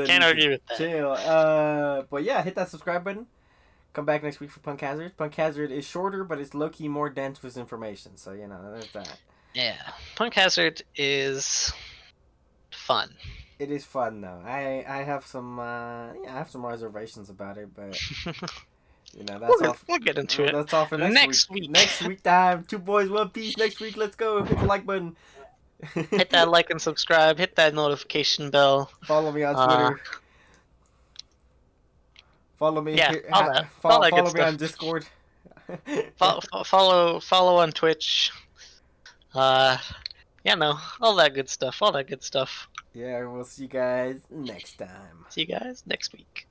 Can't argue with that. Chill. But yeah, hit that subscribe button. Come back next week for Punk Hazard. Punk Hazard is shorter, but it's low-key more dense with information. So, you know, there's that. Yeah, Punk Hazard is fun. It is fun, though. I have some reservations about it, but, you know, that's all. We'll get into it. That's all for next week. Next week time. Two boys, One Piece. Next week, let's go. Hit the like button. Hit that like and subscribe. Hit that notification bell. Follow me on Twitter. Follow me. Yeah, Here. all that Follow good me stuff. on Discord. Follow on Twitch. No, all that good stuff. Yeah, we'll see you guys next time. See you guys next week.